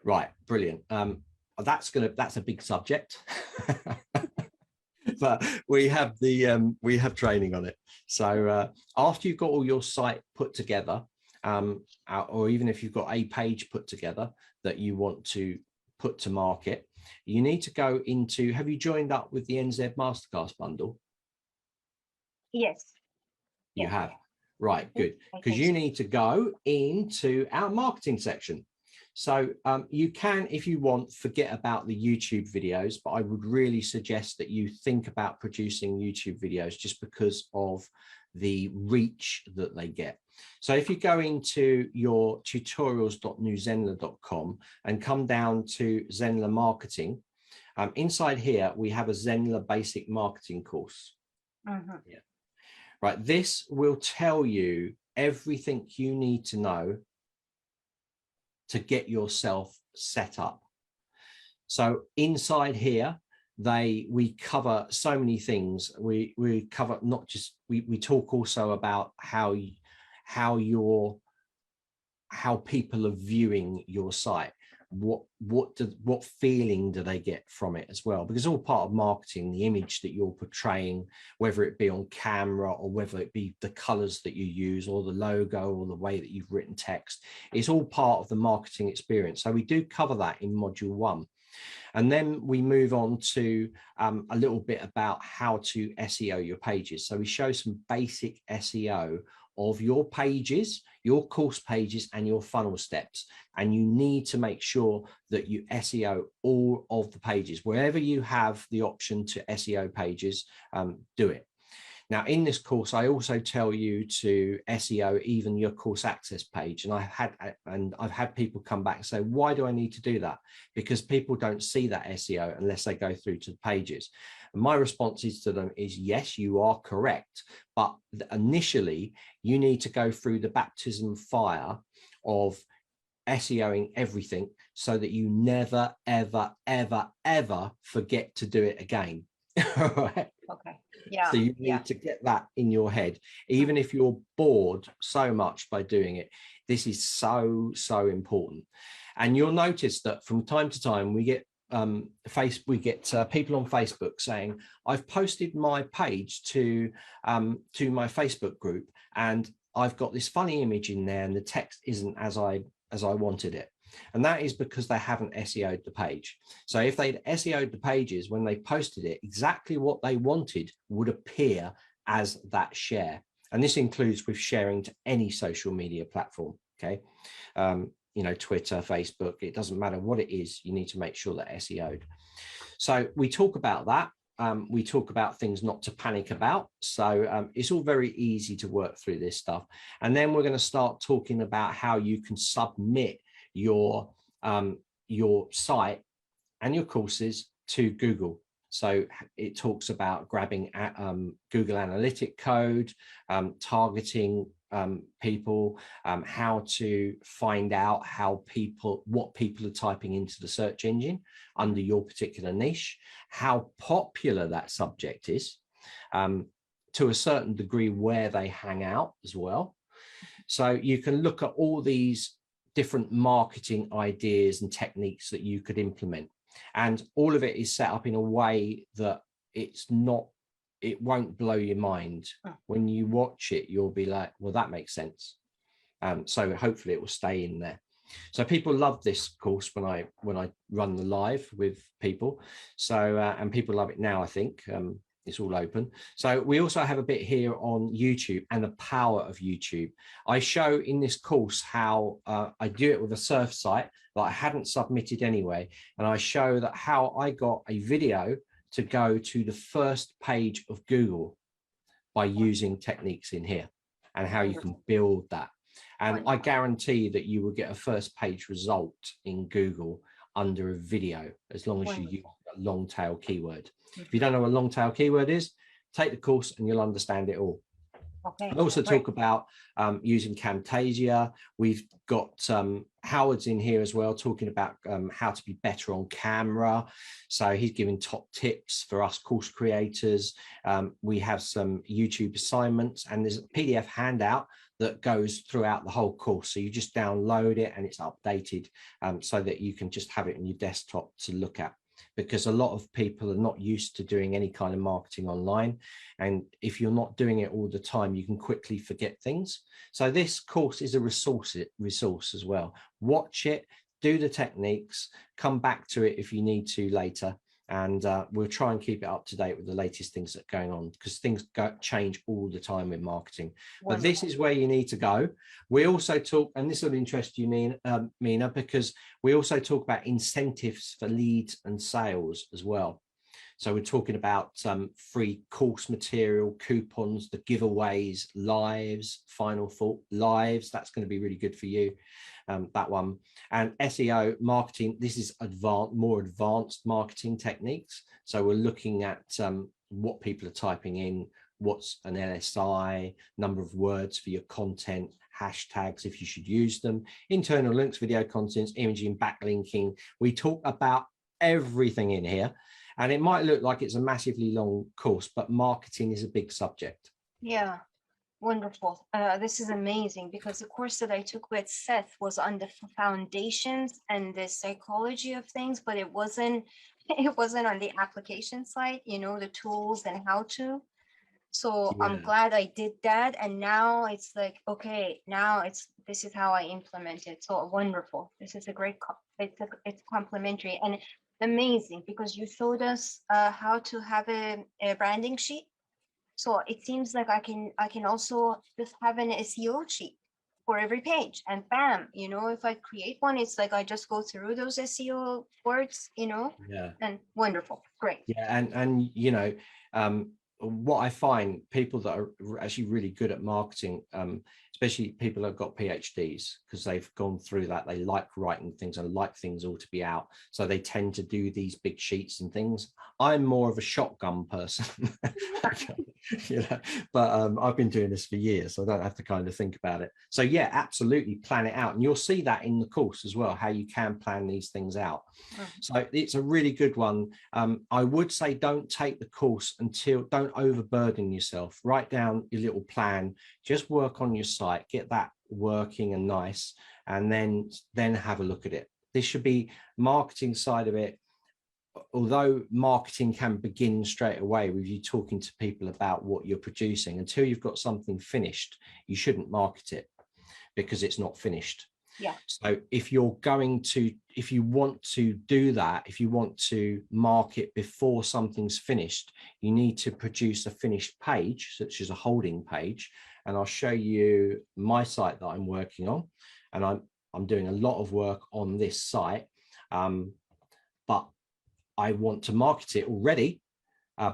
Right. Brilliant. That's a big subject. But we have training on it. So after you've got all your site put together, or even if you've got a page put together that you want to put to market, you need to go into, have you joined up with the NZ Masterclass bundle? Yes. You have. Right, good. Because you need to go into our marketing section. So you can, if you want, forget about the YouTube videos, but I would really suggest that you think about producing YouTube videos just because of the reach that they get. So if you go into your tutorials.newzenler.com and come down to Zenler Marketing, inside here, we have a Zenler Basic Marketing course. Yeah. Right, this will tell you everything you need to know to get yourself set up. So inside here, we cover so many things. We cover not just, we talk also about how people are viewing your site. What feeling do they get from it as well? Because all part of marketing, the image that you're portraying, whether it be on camera or whether it be the colors that you use or the logo or the way that you've written text, it's all part of the marketing experience. So we do cover that in module 1. And then we move on to a little bit about how to SEO your pages. So we show some basic SEO of your pages, your course pages, and your funnel steps. And you need to make sure that you SEO all of the pages. Wherever you have the option to SEO pages, do it. Now, in this course, I also tell you to SEO even your course access page. And I've had people come back and say, why do I need to do that? Because people don't see that SEO unless they go through to the pages. And my responses to them is, yes, you are correct. But initially, you need to go through the baptism fire of SEOing everything so that you never, ever, ever, ever forget to do it again. All right. Okay. Yeah. So you need to get that in your head, even if you're bored so much by doing it. This is so, so important. And you'll notice that from time to time we get people on Facebook saying, I've posted my page to my Facebook group and I've got this funny image in there and the text isn't as I wanted it. And that is because they haven't SEO'd the page. So if they'd SEO'd the pages, when they posted it, exactly what they wanted would appear as that share. And this includes with sharing to any social media platform. Okay. You know, Twitter, Facebook, it doesn't matter what it is. You need to make sure that SEO'd. So we talk about that. We talk about things not to panic about. So it's all very easy to work through this stuff. And then we're going to start talking about how you can submit your site and your courses to Google. So it talks about grabbing Google Analytic code, targeting people, how to find out what people are typing into the search engine under your particular niche, how popular that subject is, to a certain degree where they hang out as well. So you can look at all these different marketing ideas and techniques that you could implement. And all of it is set up in a way that it won't blow your mind. When you watch it, you'll be like, well, that makes sense. So hopefully it will stay in there. So people love this course when I run the live with people. So, and people love it now, I think. It's all open. So we also have a bit here on YouTube and the power of YouTube. I show in this course how I do it with a surf site that I hadn't submitted anyway. And I show that how I got a video to go to the first page of Google by using techniques in here and how you can build that. And I guarantee that you will get a first page result in Google under a video, as long as you use a long tail keyword. If you don't know what a long tail keyword is, take the course and you'll understand it all. Okay. I also talk about using Camtasia. We've got Howard's in here as well, talking about how to be better on camera. So he's giving top tips for us course creators. We have some YouTube assignments and there's a PDF handout that goes throughout the whole course. So you just download it and it's updated so that you can just have it on your desktop to look at. Because a lot of people are not used to doing any kind of marketing online. And if you're not doing it all the time, you can quickly forget things. So this course is a resource as well. Watch it, do the techniques, come back to it if you need to later. And we'll try and keep it up to date with the latest things that are going on, because things change all the time with marketing. But this is where you need to go. We also talk, and this will interest you, Mina, because we also talk about incentives for leads and sales as well. So we're talking about free course material, coupons, the giveaways, lives, final thought lives. That's going to be really good for you. That one. And SEO marketing, this is more advanced marketing techniques. So we're looking at what people are typing in, what's an LSI, number of words for your content, hashtags if you should use them, internal links, video contents, imaging, backlinking. We talk about everything in here. And it might look like it's a massively long course, but marketing is a big subject. Yeah. Wonderful. This is amazing, because the course that I took with Seth was on the foundations and the psychology of things, but it wasn't on the application side, you know, the tools and how to. So I'm glad I did that. And now it's like, okay, now this is how I implement it. So wonderful. This is a great, it's complimentary and amazing, because you showed us how to have a branding sheet. So it seems like I can also just have an SEO sheet for every page, and bam, you know, if I create one, it's like I just go through those SEO words, you know, Yeah. and wonderful, great. Yeah, and you know, what I find, people that are actually really good at marketing, especially people that have got PhDs, because they've gone through that, they like writing things and like things all to be out, so they tend to do these big sheets and things. I'm more of a shotgun person. You know, but I've been doing this for years, so I don't have to kind of think about it. So yeah, absolutely plan it out, and you'll see that in the course as well, how you can plan these things out. So it's a really good one. I would say don't take the course until, don't overburden yourself. Write down your little plan, just work on your site, get that working and nice, and then have a look at it. This should be marketing side of it. Although marketing can begin straight away with you talking to people about what you're producing, until you've got something finished, you shouldn't market it because it's not finished. Yeah. So if you want to do that, if you want to market before something's finished, you need to produce a finished page, such as a holding page. And I'll show you my site that I'm working on. And I'm doing a lot of work on this site, but I want to market it already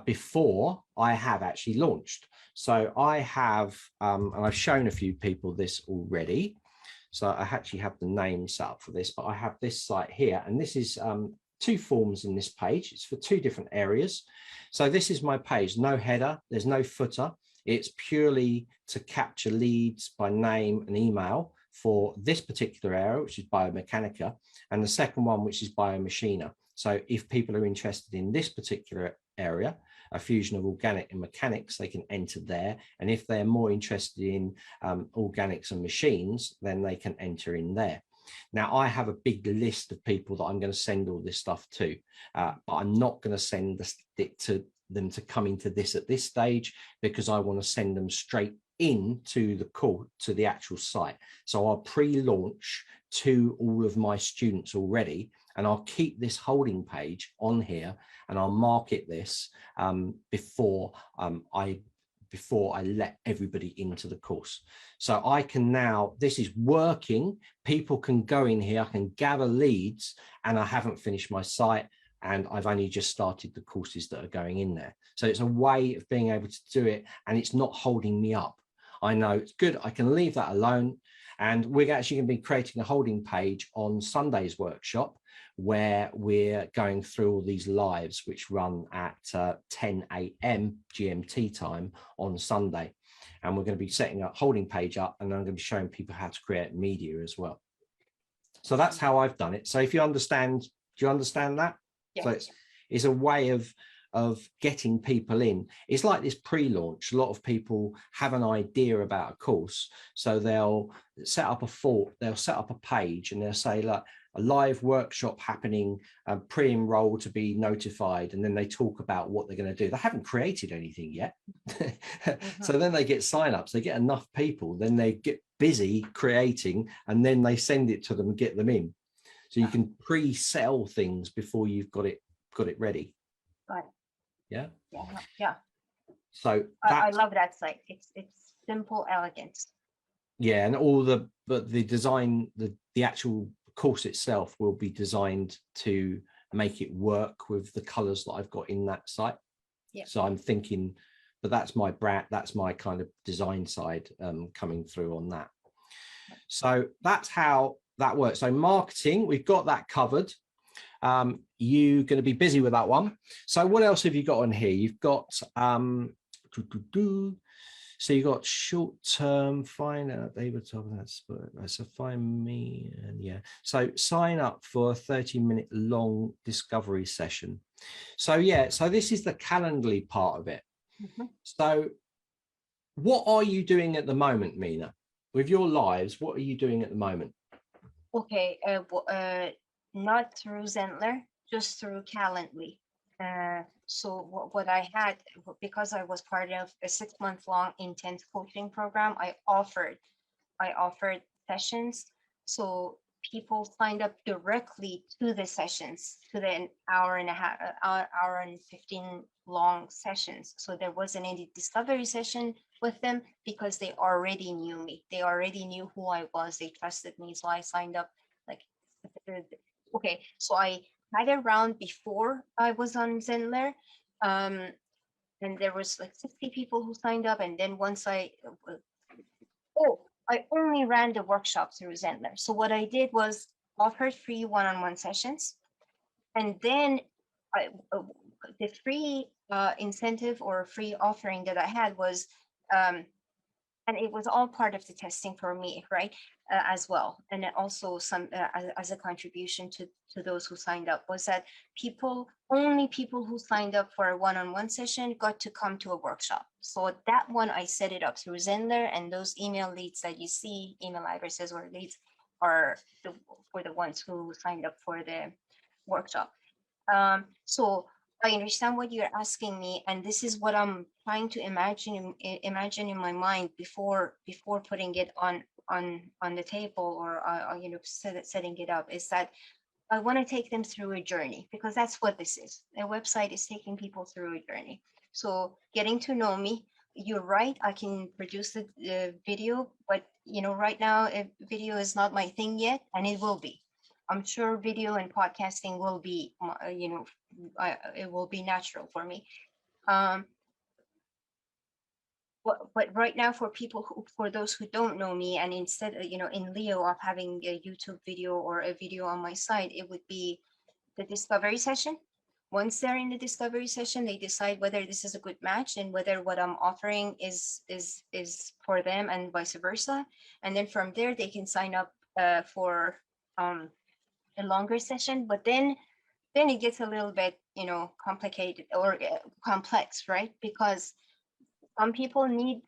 before I have actually launched. So I have, and I've shown a few people this already. So I actually have the name set up for this, but I have this site here, and this is 2 forms in this page. It's for 2 different areas. So this is my page, no header, there's no footer. It's purely to capture leads by name and email for this particular area, which is Biomechanica, and the second one, which is Biomachina. So if people are interested in this particular area, a fusion of organic and mechanics, they can enter there. And if they're more interested in organics and machines, then they can enter in there. Now, I have a big list of people that I'm going to send all this stuff to, but I'm not going to send it to them to come into this at this stage, because I want to send them straight into the call to the actual site. So I'll pre-launch to all of my students already, and I'll keep this holding page on here, and I'll market this before I let everybody into the course. So I can now, this is working, people can go in here, I can gather leads, and I haven't finished my site, and I've only just started the courses that are going in there. So it's a way of being able to do it, and it's not holding me up. I know it's good, I can leave that alone. And we're actually going to be creating a holding page on Sunday's workshop, where we're going through all these lives, which run at 10 a.m. GMT time on Sunday. And we're going to be setting a holding page up, and I'm going to be showing people how to create media as well. So that's how I've done it. So if you understand, do you understand that? Yes. So it's a way of getting people in. It's like this pre-launch. A lot of people have an idea about a course, so they'll set up they'll set up a page, and they'll say, like, a live workshop happening, pre-enroll to be notified, and then they talk about what they're going to do. They haven't created anything yet. So then they get sign-ups, they get enough people, then they get busy creating, and then they send it to them and get them in. So you can pre-sell things before you've got it ready. Right. Yeah. Yeah. So I love that site. It's simple, elegant. Yeah, and all the design, the actual course itself will be designed to make it work with the colors that I've got in that site. Yeah. So I'm thinking, but that's my brand, that's my kind of design side coming through on that. So that's how that works. So marketing, we've got that covered. You're going to be busy with that one. So what else have you got on here? You've got so you got short-term, find out, they were talking about, so find me, and yeah. So sign up for a 30-minute long discovery session. So yeah, so this is the Calendly part of it. Mm-hmm. So what are you doing at the moment, Mina? With your lives, what are you doing at the moment? Okay, not through Zenler, just through Calendly. So what I had, because I was part of a 6-month-long intense coaching program, I offered sessions. So people signed up directly to the sessions, to the hour and 15 long sessions. So there wasn't any discovery session with them because they already knew me. They already knew who I was. They trusted me. So I signed up like, okay, so I had a round before I was on Zenler. And there was like 60 people who signed up. And then once oh, I only ran the workshop through Zenler. So what I did was offered free one-on-one sessions. And then I, the free incentive or free offering that I had was, and it was all part of the testing for me, right, as well. And also some as a contribution to those who signed up, was that only people who signed up for a one-on-one session got to come to a workshop. So that one, I set it up through Zenler, and those email leads that you see, email addresses or leads, are for the ones who signed up for the workshop. So I understand what you're asking me, and this is what I'm trying to imagine in my mind before putting it on the table, or setting it up, is that I want to take them through a journey, because that's what this is. A website is taking people through a journey. So getting to know me. You're right, I can produce the video, but right now video is not my thing yet, and it will be. I'm sure video and podcasting will be, it will be natural for me. But right now, for those who don't know me, and instead, in lieu of having a YouTube video or a video on my site, it would be the discovery session. Once they're in the discovery session, they decide whether this is a good match and whether what I'm offering is for them, and vice versa. And then from there, they can sign up for a longer session. But then it gets a little bit, complicated or complex, right? Because some people need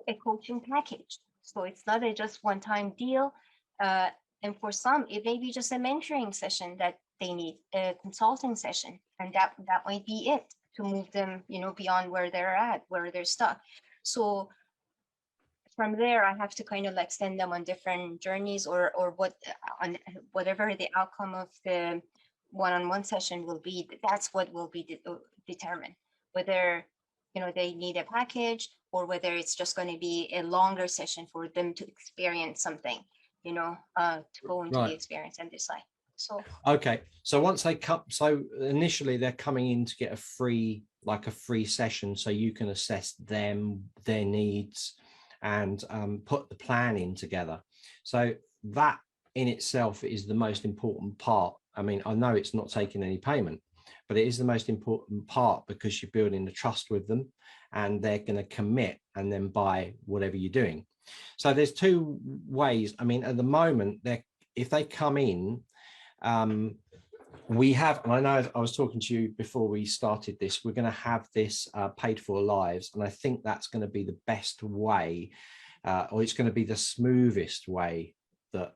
a coaching package. So it's not a just one-time deal. And for some, it may be just a mentoring session that they need, a consulting session. And that might be it to move them, beyond where they're at, where they're stuck. So from there, I have to kind of like send them on different journeys, or on whatever the outcome of the one-on-one session will be. That's what will be determined, whether they need a package, or whether it's just going to be a longer session for them to experience something, to go into the experience and decide. So okay, so once they come, so initially they're coming in to get a free session, so you can assess their needs and put the plan in together. So that in itself is the most important part. I mean, I know it's not taking any payment, but it is the most important part, because you're building the trust with them, and they're going to commit and then buy whatever you're doing. So there's two ways. I mean, at the moment, if they come in, we have, and I know I was talking to you before we started this, we're going to have this paid for lives. And I think that's going to be the best way, or it's going to be the smoothest way that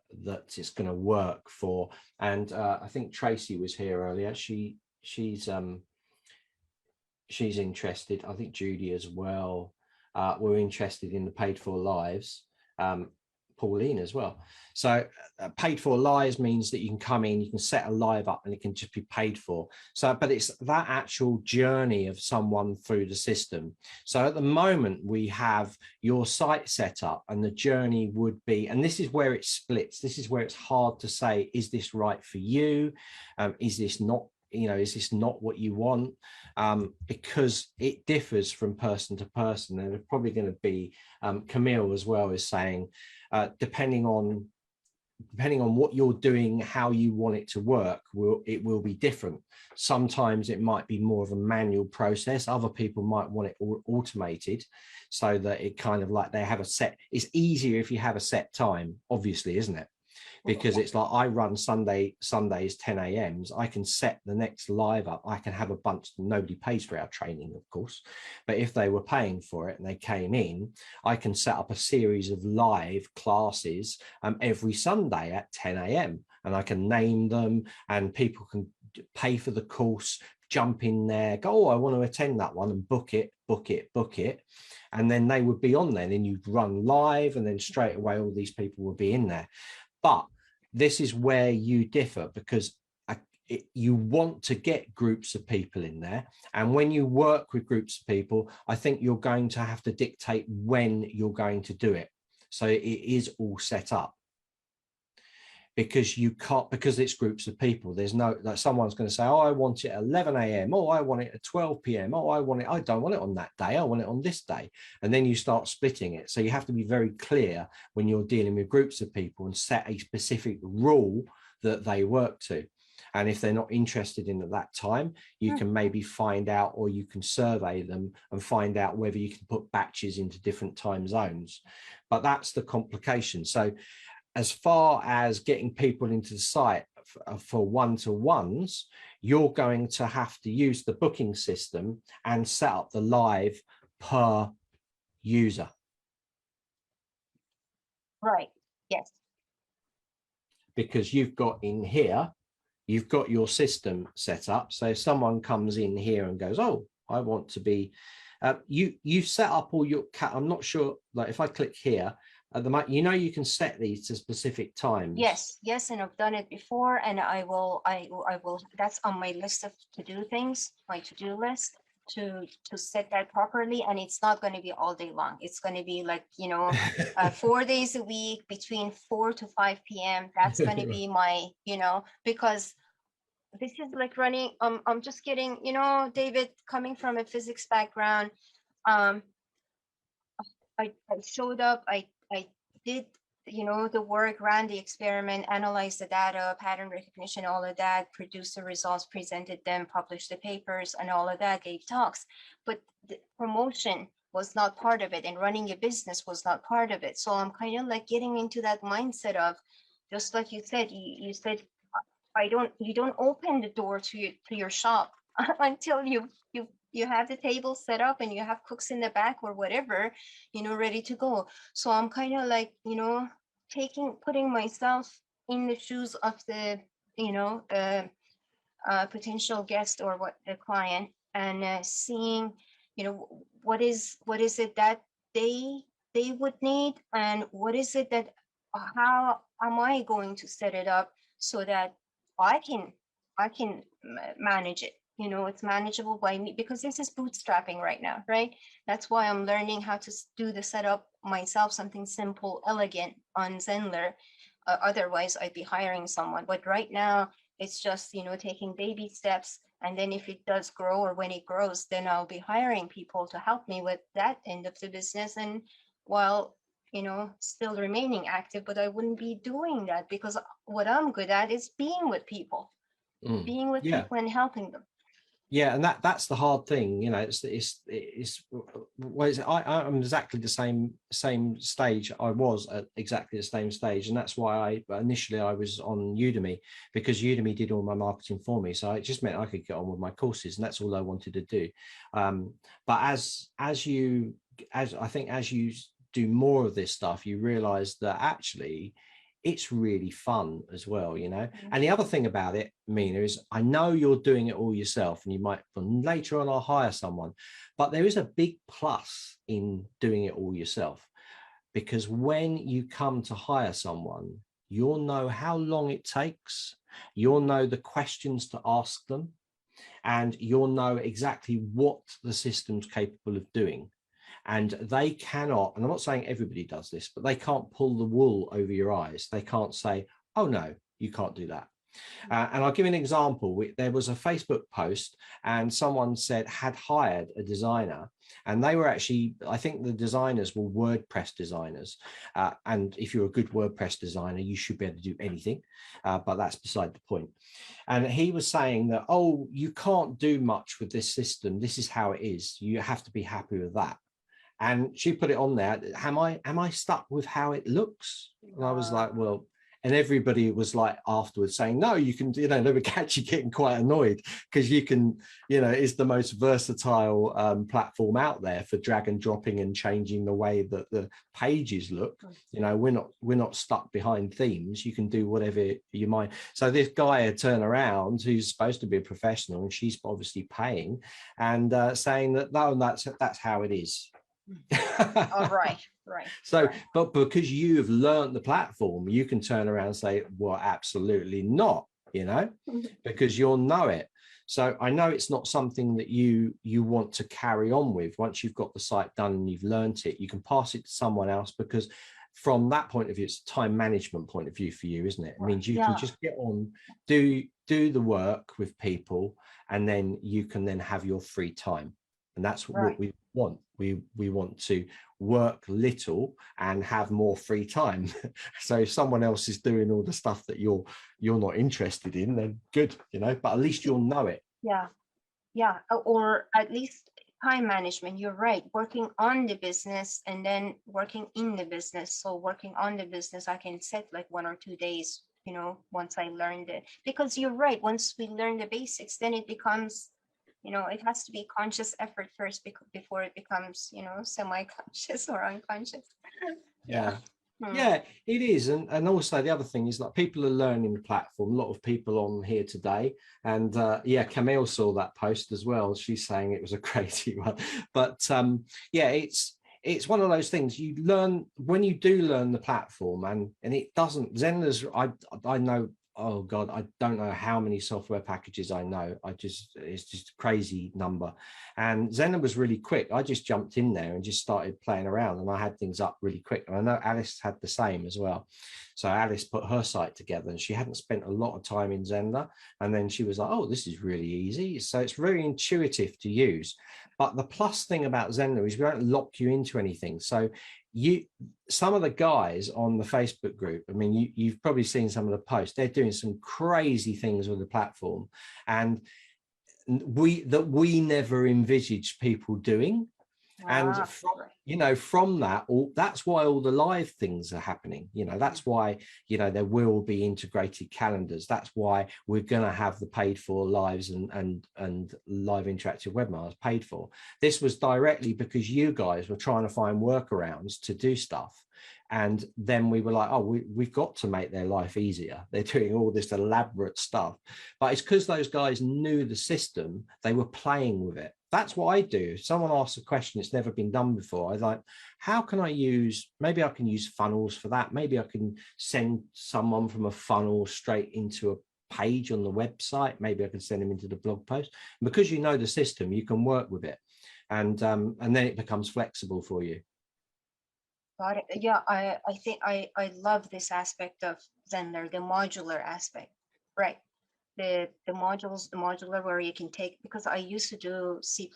it's going to work for. And I think Tracy was here earlier. She's interested. I think Judy as well. We're interested in the paid for lives. Pauline as well. So paid for lives means that you can come in, you can set a live up, and it can just be paid for. So, but it's that actual journey of someone through the system. So at the moment we have your site set up, and the journey would be, and this is where it splits. This is where it's hard to say, is this right for you? Is this not? Is this not what you want? Because it differs from person to person. And there's probably going to be, Camille as well is saying, depending on what you're doing, how you want it to work, it will be different. Sometimes it might be more of a manual process. Other people might want it all automated, so that it kind of like they have a set. It's easier if you have a set time, obviously, isn't it? Because it's like, I run Sundays 10 a.m. I can set the next live up. I can have a bunch. Nobody pays for our training, of course, but if they were paying for it and they came in, I can set up a series of live classes every Sunday at 10 a.m. and I can name them, and people can pay for the course, jump in there, go, oh, I want to attend that one, and book it. And then they would be on there, and you'd run live, and then straight away all these people would be in there. But this is where you differ, because you want to get groups of people in there. And when you work with groups of people, I think you're going to have to dictate when you're going to do it. So it is all set up, because you can't, because it's groups of people. There's no, like, someone's going to say, oh, I want it at 11 a.m. Oh, I want it at 12 p.m. Oh, I don't want it on that day. I want it on this day. And then you start splitting it. So you have to be very clear when you're dealing with groups of people and set a specific rule that they work to. And if they're not interested in at that time, you can maybe find out, or you can survey them and find out whether you can put batches into different time zones. But that's the complication. So as far as getting people into the site for one-to-ones, you're going to have to use the booking system and set up the live per user. Right. Yes. Because you've got in here, you've got your system set up. So if someone comes in here and goes, oh, I want to be, you set up all your, I'm not sure, like if I click here, you know, you can set these to specific times. Yes, and I've done it before, and I will. That's on my list of to-do things, my to-do list, to set that properly. And it's not going to be all day long. It's going to be like, 4 days a week between 4 to 5 p.m. That's going to be my, because this is like running. I'm just getting, David, coming from a physics background. I showed up, I did, the work, ran the experiment, analyzed the data, pattern recognition, all of that, produced the results, presented them, published the papers, and all of that, gave talks. But the promotion was not part of it, and running a business was not part of it. So I'm kind of like getting into that mindset of, just like you said, you said, you don't open the door to your shop until you have the table set up and you have cooks in the back or whatever, ready to go. So I'm kind of like, putting myself in the shoes of the, potential guest or what the client, and seeing, what is it that they would need, and what is it that, how am I going to set it up so that I can manage it. It's manageable by me, because this is bootstrapping right now, right? That's why I'm learning how to do the setup myself, something simple, elegant on Zenler. Otherwise, I'd be hiring someone. But right now, it's just, taking baby steps. And then if it does grow, or when it grows, then I'll be hiring people to help me with that end of the business. And while, still remaining active, but I wouldn't be doing that, because what I'm good at is being with people, people and helping them. Yeah, and that's the hard thing, I'm exactly the same stage. I was at exactly the same stage, and that's why initially I was on Udemy, because Udemy did all my marketing for me. So it just meant I could get on with my courses, and that's all I wanted to do. But as you do more of this stuff, you realize that actually it's really fun as well, And the other thing about it, Mina, is I know you're doing it all yourself, and you might later on I'll hire someone, but there is a big plus in doing it all yourself, because when you come to hire someone, you'll know how long it takes, you'll know the questions to ask them, and you'll know exactly what the system's capable of doing. And they cannot, and I'm not saying everybody does this, but they can't pull the wool over your eyes. They can't say, oh, no, you can't do that. And I'll give you an example. There was a Facebook post, and someone had hired a designer, and they were actually, I think the designers were WordPress designers. And if you're a good WordPress designer, you should be able to do anything, but that's beside the point. And he was saying that, oh, you can't do much with this system. This is how it is. You have to be happy with that. And she put it on there. Am I stuck with how it looks? And I was like, well, and everybody was like afterwards saying, no, you can, they were actually getting quite annoyed, because you can, it's the most versatile platform out there for drag and dropping and changing the way that the pages look. We're not stuck behind themes. You can do whatever you mind. So this guy had turned around, who's supposed to be a professional, and she's obviously paying, and saying that, no, that's how it is. Oh, right. So, but because you've learned the platform, you can turn around and say, well, absolutely not. you know, because you'll know it. So I know it's not something that you want to carry on with. Once you've got the site done and you've learnt it, you can pass it to someone else, because from that point of view, it's a time management point of view for you, isn't it? It means you can just get on, do the work with people, and then you can then have your free time. And that's what we want. We want to work little and have more free time. So if someone else is doing all the stuff that you're not interested in, then good, you know, but at least you'll know it. Yeah, or at least time management. You're right, working on the business and then working in the business. So working on the business, I can set like 1 or 2 days, you know, once I learned it. Because you're right, once we learn the basics, then it becomes, you know, it has to be conscious effort first before it becomes, you know, semi-conscious or unconscious. Yeah, it is. And also the other thing is, like, people are learning the platform. A lot of people on here today, and Camille saw that post as well. She's saying it was a crazy one, but it's one of those things you learn when you do learn the platform, and it doesn't. Zenler's, I know, oh God, I don't know how many software packages I know. It's just a crazy number. And Zenler was really quick. I just jumped in there and just started playing around, and I had things up really quick. And I know Alice had the same as well. So Alice put her site together, and she hadn't spent a lot of time in Zenler. And then she was like, oh, this is really easy. So it's very intuitive to use. But the plus thing about Zenler is we don't lock you into anything. So some of the guys on the Facebook group, I mean, you've probably seen some of the posts, they're doing some crazy things with the platform, and we never envisaged people doing. And from that, that's why all the live things are happening. You know, that's why, you know, there will be integrated calendars. That's why we're going to have the paid for lives and live interactive webinars paid for. This was directly because you guys were trying to find workarounds to do stuff. And then we were like, oh, we've got to make their life easier. They're doing all this elaborate stuff. But it's because those guys knew the system, they were playing with it. That's what I do. If someone asks a question that's never been done before, I like, how can I maybe I can use funnels for that. Maybe I can send someone from a funnel straight into a page on the website. Maybe I can send them into the blog post. And because you know the system, you can work with it. And then it becomes flexible for you. Got it. Yeah, I think I love this aspect of Zenler, the modular aspect, right? The modular where you can take, because I used to do C++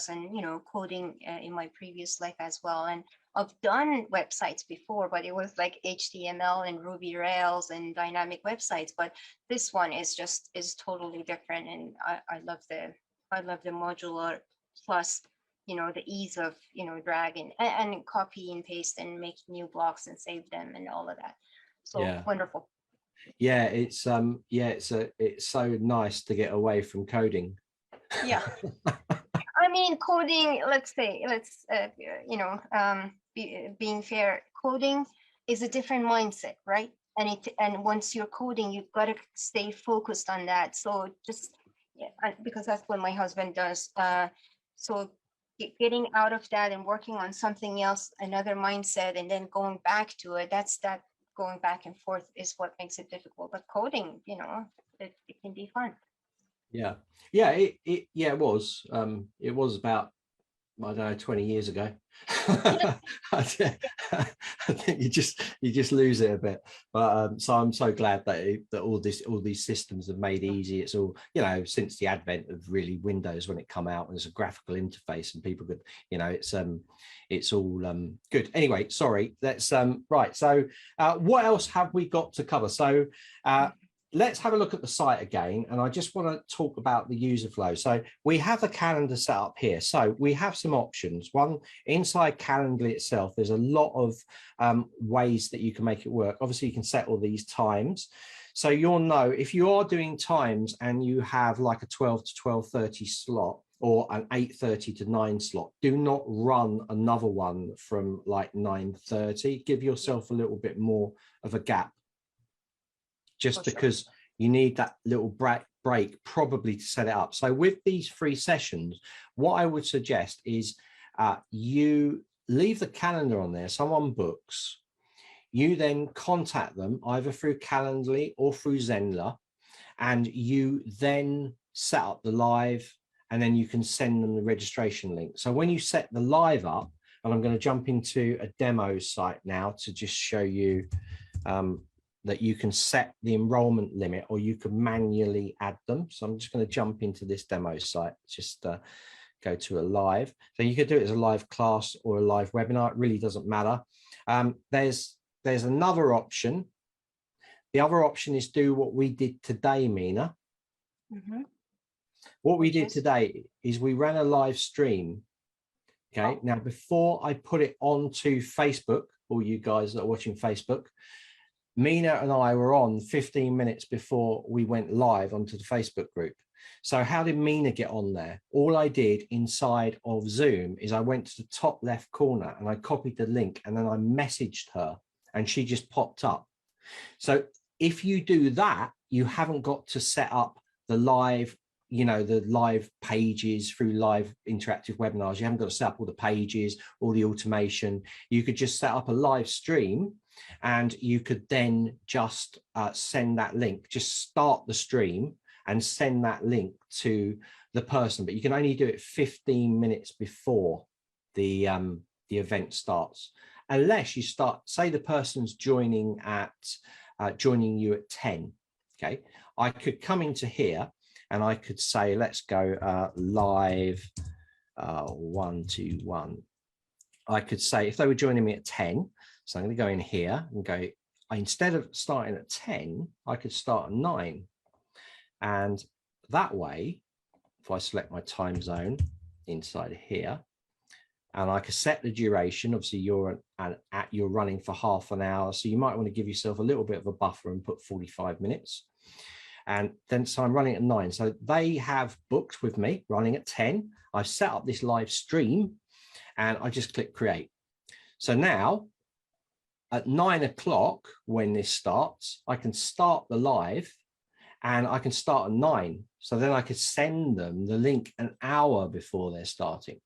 and, you know, coding in my previous life as well. And I've done websites before, but it was like HTML and Ruby Rails and dynamic websites. But this one is totally different. And I love the modular, plus, you know, the ease of, you know, drag and copy and paste and make new blocks and save them and all of that. So wonderful. Yeah, it's so nice to get away from coding. Yeah. I mean, coding, being fair, coding is a different mindset, right? And once you're coding, you've got to stay focused on that. So because that's what my husband does. So getting out of that and working on something else, another mindset, and then going back to it, that going back and forth is what makes it difficult. But coding, you know, it can be fun. It was about, I don't know, 20 years ago. I think you just lose it a bit. But so I'm so glad that all these systems have made easy. It's all, you know, since the advent of really Windows, when it come out and there's a graphical interface and people could, you know, it's all good. Anyway, sorry, that's right. So what else have we got to cover? So let's have a look at the site again. And I just want to talk about the user flow. So we have a calendar set up here. So we have some options. One, inside Calendly itself, there's a lot of ways that you can make it work. Obviously, you can set all these times. So you'll know if you are doing times and you have like a 12 to 12:30 slot, or an 8:30 to 9 slot, do not run another one from like 9:30. Give yourself a little bit more of a gap, just because you need that little break probably to set it up. So with these free sessions, what I would suggest is you leave the calendar on there, someone books, you then contact them either through Calendly or through Zenler, and you then set up the live, and then you can send them the registration link. So when you set the live up, and I'm going to jump into a demo site now to just show you that you can set the enrollment limit, or you can manually add them. So I'm just going to jump into this demo site, just go to a live. So you could do it as a live class or a live webinar. It really doesn't matter. There's another option. The other option is do what we did today, Mina. What we did today is we ran a live stream. Okay, now before I put it onto Facebook, all you guys that are watching Facebook, Mina and I were on 15 minutes before we went live onto the Facebook group. So how did Mina get on there? All I did inside of Zoom is I went to the top left corner and I copied the link, and then I messaged her and she just popped up. So if you do that, you haven't got to set up the live, you know, the live pages through live interactive webinars. You haven't got to set up all the pages, all the automation. You could just set up a live stream, and you could then just send that link, just start the stream and send that link to the person. But you can only do it 15 minutes before the event starts, unless you start, say the person's joining you at 10. Okay, I could come into here and I could say, let's go live 1-to-1. I could say if they were joining me at 10, so I'm going to go in here and go, instead of starting at 10, I could start at 9. And that way, if I select my time zone inside here, and I can set the duration, obviously you're running for half an hour, so you might want to give yourself a little bit of a buffer and put 45 minutes. And then, so I'm running at 9. So they have booked with me running at 10. I've set up this live stream and I just click create. So now at 9 o'clock, when this starts, I can start the live and I can start at 9. So then I could send them the link an hour before they're starting.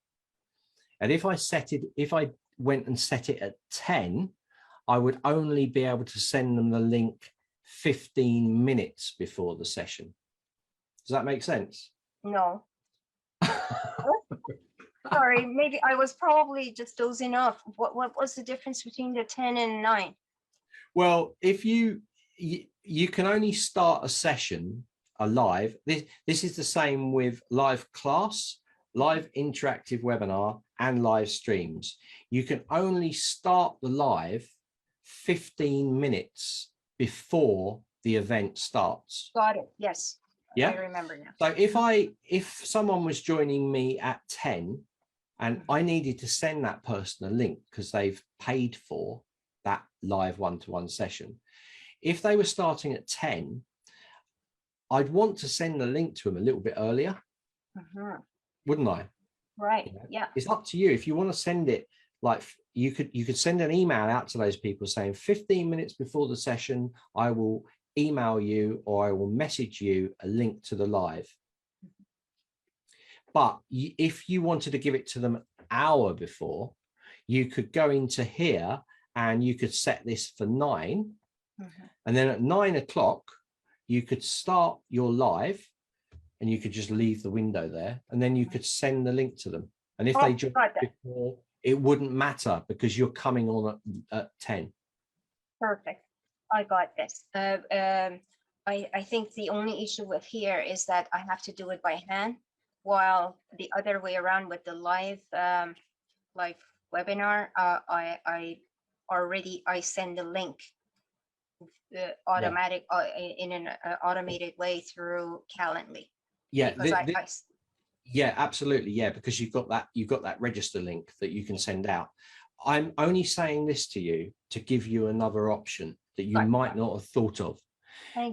And if I went and set it at 10, I would only be able to send them the link 15 minutes before the session. Does that make sense? No. Sorry, maybe I was probably just dozing off. What was the difference between the 10 and 9? Well, if you can only start a session, a live. This is the same with live class, live interactive webinar, and live streams. You can only start the live 15 minutes before the event starts. Got it. Yes. Yeah, I remember now. So if someone was joining me at 10 and I needed to send that person a link because they've paid for that live one-to-one session, if they were starting at 10, I'd want to send the link to them a little bit earlier, wouldn't I? Right. Yeah. It's up to you. If you want to send it, like you could send an email out to those people saying 15 minutes before the session, I will email you or I will message you a link to the live. But if you wanted to give it to them an hour before, you could go into here and you could set this for 9. And then at 9 o'clock, you could start your live and you could just leave the window there, and then you could send the link to them. And if they joined before, it wouldn't matter because you're coming on at 10. Perfect. I got this. I think the only issue with here is that I have to do it by hand, while the other way around with the live webinar, I send the link automatic in an automated way through Calendly. Yeah, Yeah, absolutely. Yeah, because you've got that register link that you can send out. I'm only saying this to you to give you another option that you might not have thought of,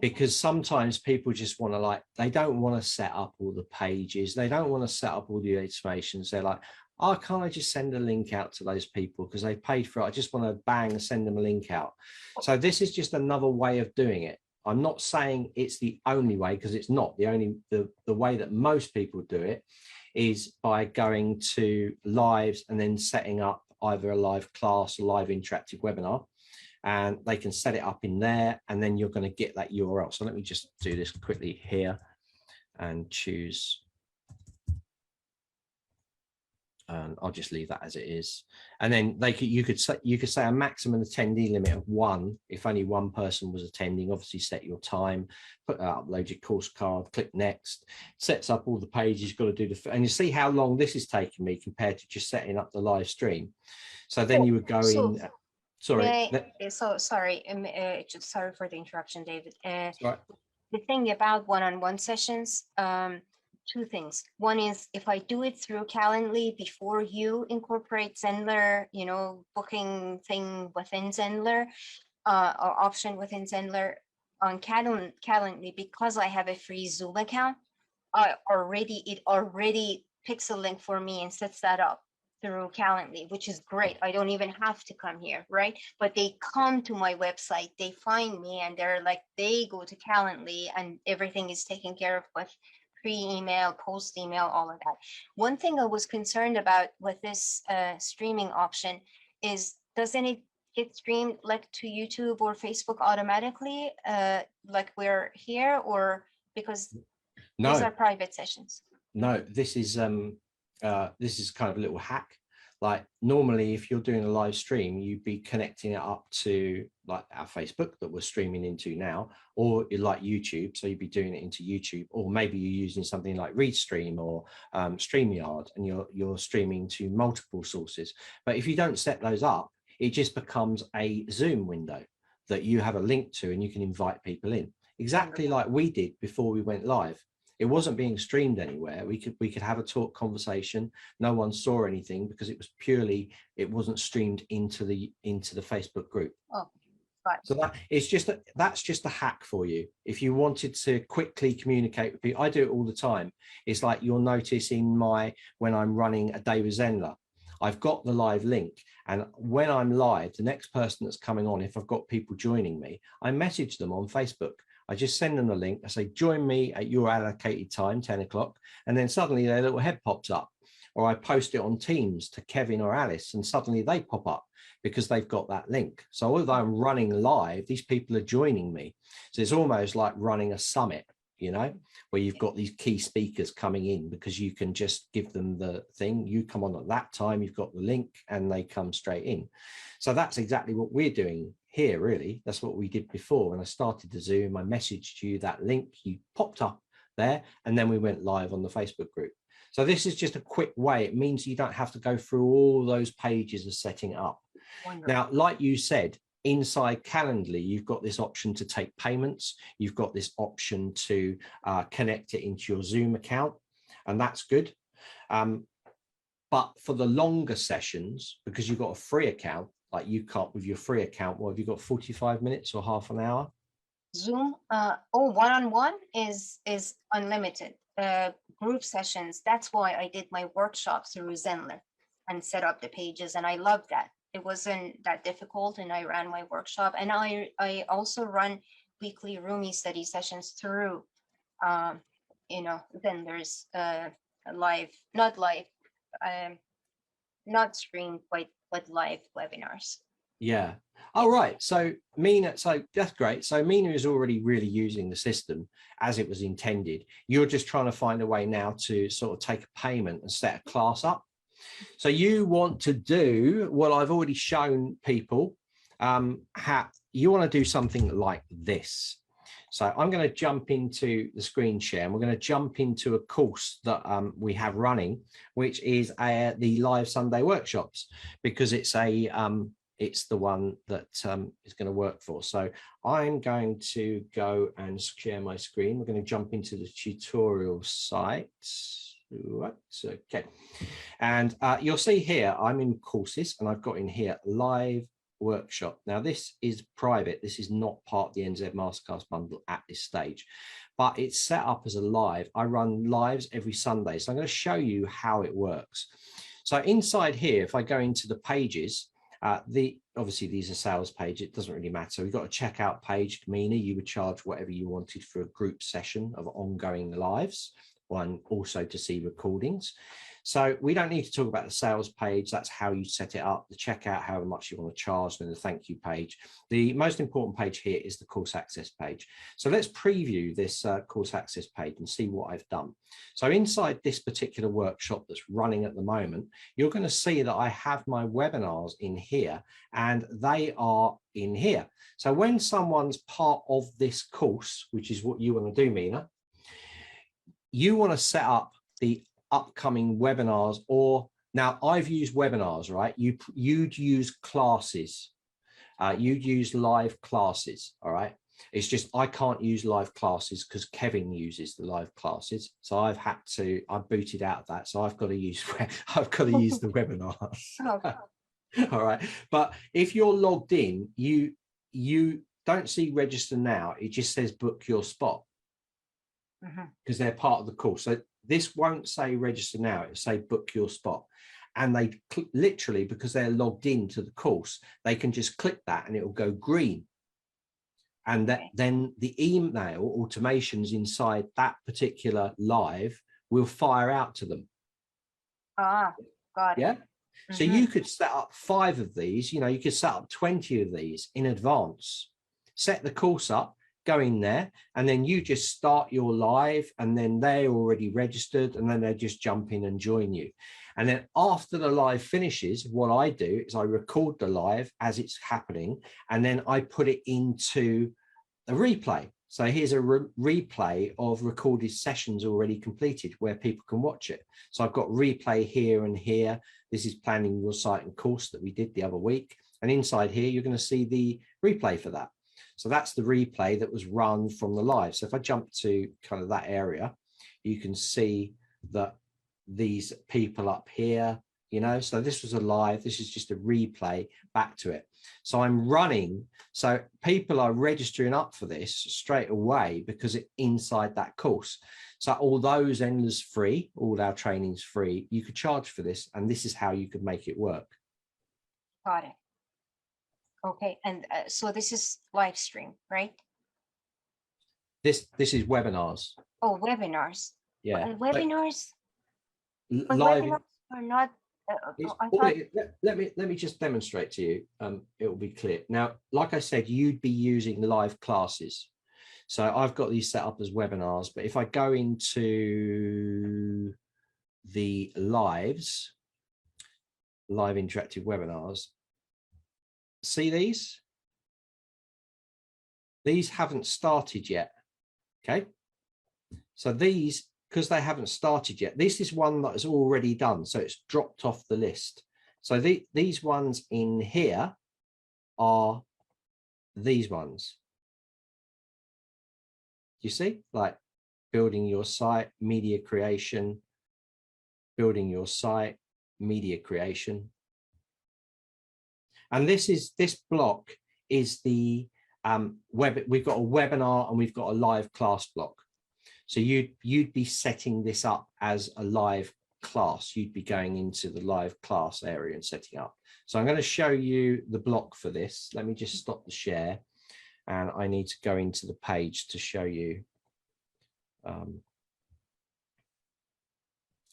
because sometimes people just want to they don't want to set up all the pages. They don't want to set up all the automations. They're like, oh, can't I just send a link out to those people because they paid for it? I just want to bang and send them a link out. So this is just another way of doing it. I'm not saying it's the only way, because it's not the way that most people do it is by going to lives and then setting up either a live class or live interactive webinar. and they can set it up in there, and then you're going to get that URL. So let me just do this quickly here and choose, and I'll just leave that as it is. And then you could say a maximum attendee limit of 1 if only 1 person was attending. Obviously set your time, upload your course card, click next, sets up all the pages. You've got to do and you see how long this is taking me compared to just setting up the live stream. So then you would go in. Sorry. Sorry. Just sorry for the interruption, David. Right. The thing about one-on-one sessions, 2 things. One is if I do it through Calendly before you incorporate Zenler, booking thing within Zenler, or option within Zenler on Calendly, because I have a free Zoom account, it already picks a link for me and sets that up through Calendly, which is great. I don't even have to come here, right? But they come to my website, they find me, and they go to Calendly, and everything is taken care of with pre-email, post-email, all of that. One thing I was concerned about with this streaming option is, doesn't it get streamed to YouTube or Facebook automatically, like we're here, or because these are private sessions? No, this is kind of a little hack. Like normally, if you're doing a live stream, you'd be connecting it up to like our Facebook that we're streaming into now, or like YouTube. So you'd be doing it into YouTube, or maybe you're using something like Restream or StreamYard, and you're streaming to multiple sources. But if you don't set those up, it just becomes a Zoom window that you have a link to, and you can invite people in, exactly like we did before we went live. It wasn't being streamed anywhere. We could have a talk conversation. No one saw anything because it wasn't streamed into the Facebook group. Oh, right. So that's just a hack for you. If you wanted to quickly communicate with people, I do it all the time. It's like you'll notice when I'm running a day with Zenler, I've got the live link, and when I'm live, the next person that's coming on, if I've got people joining me, I message them on Facebook. I just send them the link. I say, join me at your allocated time, 10 o'clock. And then suddenly their little head pops up. Or I post it on Teams to Kevin or Alice, and suddenly they pop up because they've got that link. So although I'm running live, these people are joining me. So it's almost like running a summit, where you've got these key speakers coming in, because you can just give them the thing. You come on at that time, you've got the link, and they come straight in. So that's exactly what we're doing here, really. That's what we did before. When I started the Zoom, I messaged you that link, you popped up there, and then we went live on the Facebook group. So this is just a quick way. It means you don't have to go through all those pages of setting it up. Wonderful. Now, like you said, inside Calendly, you've got this option to take payments. You've got this option to connect it into your Zoom account, and that's good. But for the longer sessions, because you've got a free account, like you can't with your free account, have you got 45 minutes or half an hour? Zoom, one-on-one is unlimited. Group sessions, that's why I did my workshop through Zenler and set up the pages, and I love that. It wasn't that difficult, and I ran my workshop, and I also run weekly Rumi study sessions through Zenler's not streamed, but live webinars. Yeah. All right. So Mina, so that's great. So Mina is already really using the system as it was intended. You're just trying to find a way now to sort of take a payment and set a class up. So you want to do what I've already shown people, how you want to do something like this. So I'm going to jump into the screen share, and we're going to jump into a course that we have running, which is the live Sunday workshops, because it's the one that is going to work for. So I'm going to go and share my screen. We're going to jump into the tutorial site. Okay. And you'll see here, I'm in courses, and I've got in here live workshop. Now this is private. This is not part of the NZ Masterclass bundle at this stage, but it's set up as a live. I run lives every Sunday. So I'm going to show you how it works. So inside here, if I go into the pages, obviously these are sales page, it doesn't really matter. We've got a checkout page. Mina, you would charge whatever you wanted for a group session of ongoing lives, one also to see recordings. So we don't need to talk about the sales page. That's how you set it up, the checkout, however much you want to charge, and the thank you page. The most important page here is the course access page. So let's preview this course access page and see what I've done. So inside this particular workshop that's running at the moment, you're going to see that I have my webinars in here, and they are in here. So when someone's part of this course, which is what you want to do, Mina, you want to set up the upcoming webinars, or now I've used webinars, right? You'd use classes, you'd use live classes. All right. It's just I can't use live classes because Kevin uses the live classes. So I booted out of that. So I've got to use the webinars. Okay. All right. But if you're logged in, you don't see register now. It just says book your spot because they're part of the course. So this won't say register now, it'll say book your spot. And they literally, because they're logged into the course, they can just click that and it will go green. And then the email automations inside that particular live will fire out to them. Ah, got it. Yeah. So you could set up 5 of these, you could set up 20 of these in advance, set the course up, go in there, and then you just start your live, and then they're already registered, and then they just jump in and join you. And then after the live finishes, what I do is I record the live as it's happening, and then I put it into a replay. So here's a replay of recorded sessions already completed where people can watch it. So I've got replay here and here. This is planning your site and course that we did the other week. And inside here, you're going to see the replay for that. So that's the replay that was run from the live. So if I jump to kind of that area, you can see that these people up here, so this was a live, this is just a replay back to it. So I'm running, so people are registering up for this straight away because it's inside that course. So although Zenler's free, all our training's free, you could charge for this, and this is how you could make it work. Got it. Okay, and so this is live stream, right? This is webinars. Oh, webinars. Yeah. Webinars. But live. webinars are not. Let me just demonstrate to you. It will be clear. Now, like I said, you'd be using live classes. So I've got these set up as webinars. But if I go into the live interactive webinars. See these? These haven't started yet. Okay. So these, because they haven't started yet, this is one that is already done. So it's dropped off the list. So these ones in here are these ones. You see, like building your site, media creation, building your site, media creation. And this block is the we've got a webinar and we've got a live class block. So you'd be setting this up as a live class. You'd be going into the live class area and setting up. So I'm going to show you the block for this. Let me just stop the share, and I need to go into the page to show you.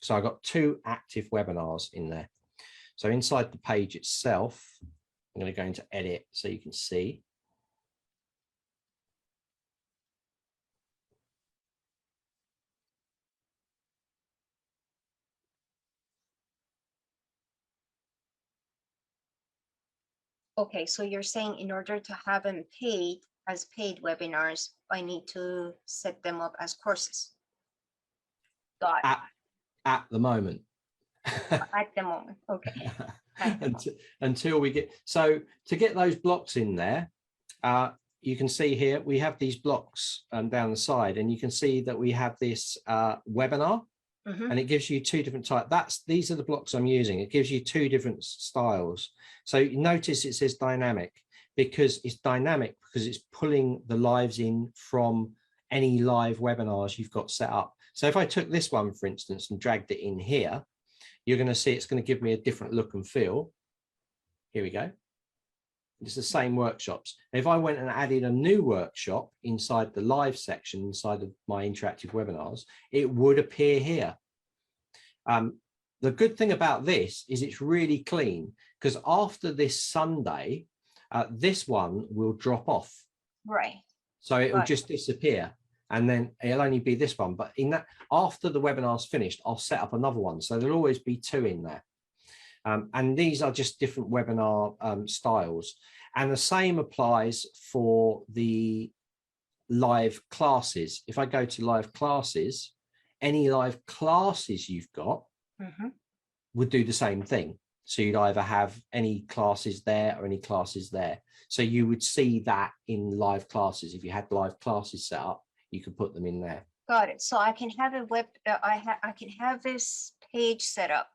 So I've got 2 active webinars in there. So inside the page itself, I'm going to go into edit so you can see. Okay, so you're saying in order to have them paid as paid webinars, I need to set them up as courses. Got it. At the moment. At the moment, okay. Until we get, so to get those blocks in there, you can see here we have these blocks down the side, and you can see that we have this webinar, and it gives you 2 different types. These are the blocks I'm using. It gives you 2 different styles. So you notice it says dynamic, because it's dynamic because it's pulling the lives in from any live webinars you've got set up. So if I took this one, for instance, and dragged it in here, you're going to see it's going to give me a different look and feel. Here we go. It's the same workshops. If I went and added a new workshop inside the live section, inside of my interactive webinars, it would appear here. The good thing about this is it's really clean, because after this Sunday, this one will drop off. Right. So it will just disappear, and then it'll only be this one. But in that, after the webinar's finished, I'll set up another one. So there'll always be 2 in there. And these are just different webinar styles. And the same applies for the live classes. If I go to live classes, any live classes you've got would do the same thing. So you'd either have any classes there or any classes there. So you would see that in live classes. If you had live classes set up, you could put them in there. Got it. So I can have a I can have this page set up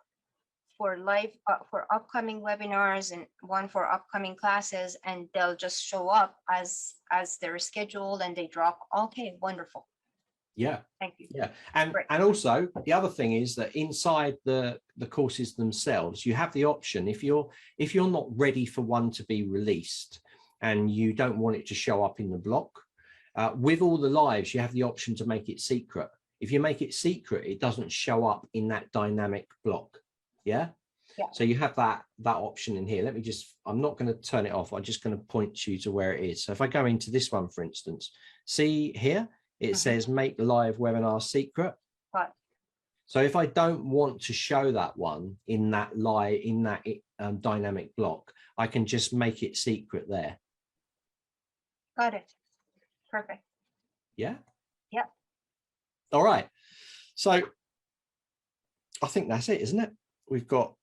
for live for upcoming webinars and one for upcoming classes, and they'll just show up as they're scheduled and they drop. Okay, wonderful. Yeah. Thank you. Yeah. And also the other thing is that inside the courses themselves, you have the option, if you're not ready for one to be released and you don't want it to show up in the block, with all the lives, you have the option to make it secret. If you make it secret, it doesn't show up in that dynamic block. Yeah. So you have that option in here. Let me just, I'm not going to turn it off. I'm just going to point you to where it is. So if I go into this one, for instance, see here, it says make live webinar secret. Right. So if I don't want to show that one in that dynamic block, I can just make it secret there. Got it. Perfect. Yeah. Yeah. All right. So I think that's it, isn't it? We've got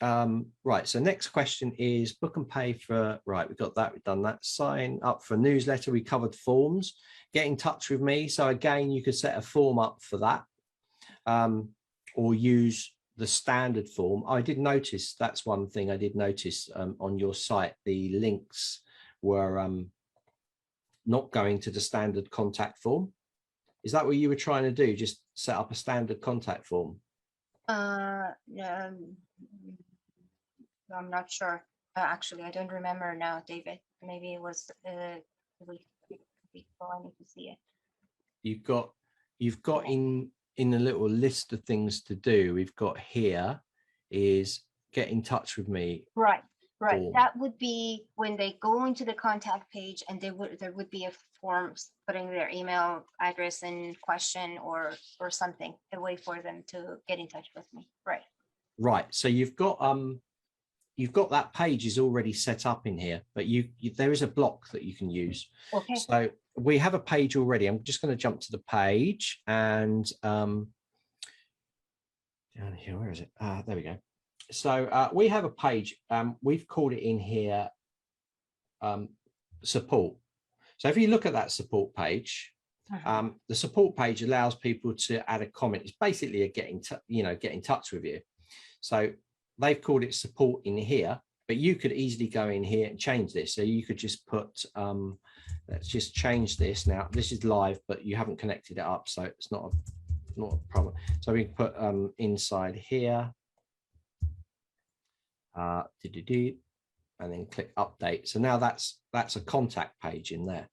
right. So next question is book and pay for, right. We've got that. We've done that. Sign up for newsletter. We covered forms. Get in touch with me. So again, you could set a form up for that, or use the standard form. I did notice, that's one thing I did notice on your site, the links were not going to the standard contact form. Is that what you were trying to do? Just set up a standard contact form? I'm not sure. Actually, I don't remember now, David. Maybe it was a week before. I need to see it. You've got in the little list of things to do, we've got here is get in touch with me. Right. Form. That would be when they go into the contact page, and there would be a form putting their email address and question or something, a way for them to get in touch with me. Right. So you've got that page is already set up in here, but there is a block that you can use. Okay. So we have a page already. I'm just going to jump to the page and down here, where is it? There we go. So we have a page. We've called it in here support. So if you look at that support page, the support page allows people to add a comment. It's basically a get in touch with you. So they've called it support in here, but you could easily go in here and change this. So you could just put, let's just change this. Now this is live, but you haven't connected it up, so it's not a problem. So we can put inside here, and then click update. So now that's a contact page in there.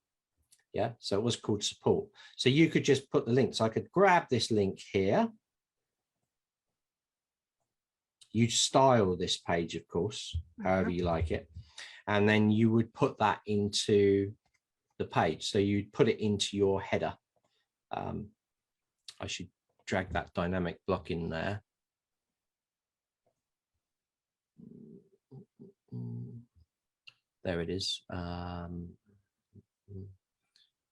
Yeah, so it was called support. So you could just put the link. So I could grab this link here. You style this page, of course, however you like it. And then you would put that into the page. So you'd put it into your header. I should drag that dynamic block in there. There it is.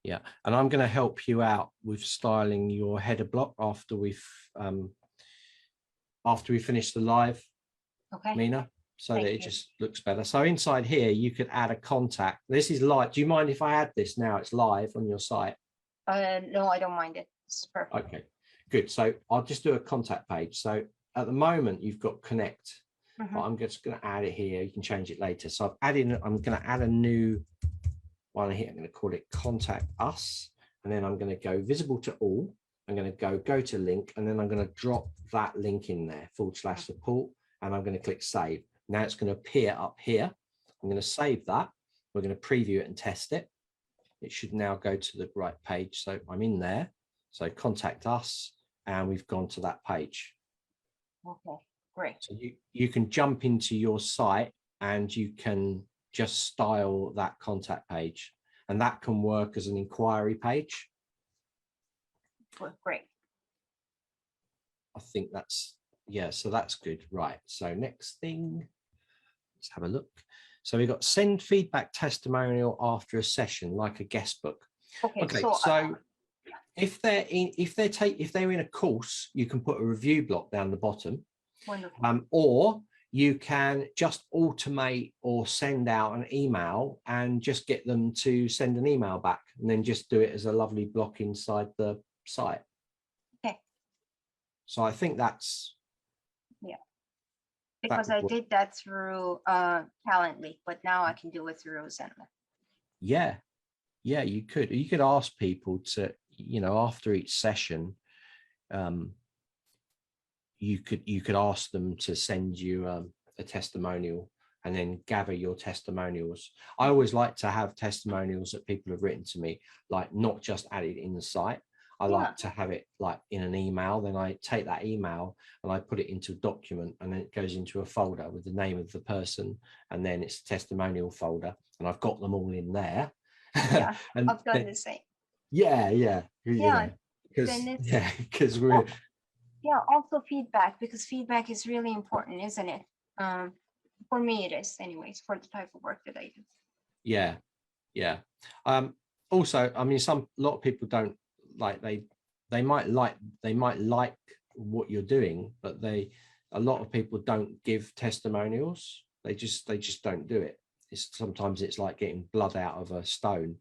Yeah, and I'm going to help you out with styling your header block after we finish the live, Mina, so that it just looks better. So inside here, you could add a contact. This is live. Do you mind if I add this now? It's live on your site. No, I don't mind it. It's perfect. Okay, good. So I'll just do a contact page. So at the moment, you've got connect. But I'm just going to add it here. You can change it later. So I'm going to add a new one here. I'm going to call it contact us. And then I'm going to go visible to all. I'm going to go to link, and then I'm going to drop that link in there, /support. And I'm going to click save. Now it's going to appear up here I'm going to save that. We're going to preview it and test it. It should now go to the right page. So I'm in there. So contact us, and we've gone to that page. Okay, great. So you can jump into your site and you can just style that contact page, and that can work as an inquiry page. Great. I think that's, yeah, so that's good. Right. So next thing, let's have a look. So we've got send feedback testimonial after a session, like a guest book. Okay, so if they're in a course, you can put a review block down the bottom. Wonderful. Or you can just automate or send out an email and just get them to send an email back, and then just do it as a lovely block inside the site. Okay. So I think that's, yeah, because I did that through Calendly, but now I can do it through Zenler. Yeah, you could ask people to, after each session, you could ask them to send you a testimonial, and then gather your testimonials. I always like to have testimonials that people have written to me, like not just added in the site. I like to have it like in an email. Then I take that email and I put it into a document, and then it goes into a folder with the name of the person, and then it's a testimonial folder, and I've got them all in there. Yeah, and I've done the same. Yeah. Because we're. Yeah, also feedback, because feedback is really important, isn't it? For me, it is, anyways, for the type of work that I do. Yeah. Also, I mean, a lot of people don't like, they might like what you're doing, but a lot of people don't give testimonials. They just don't do it. Sometimes it's like getting blood out of a stone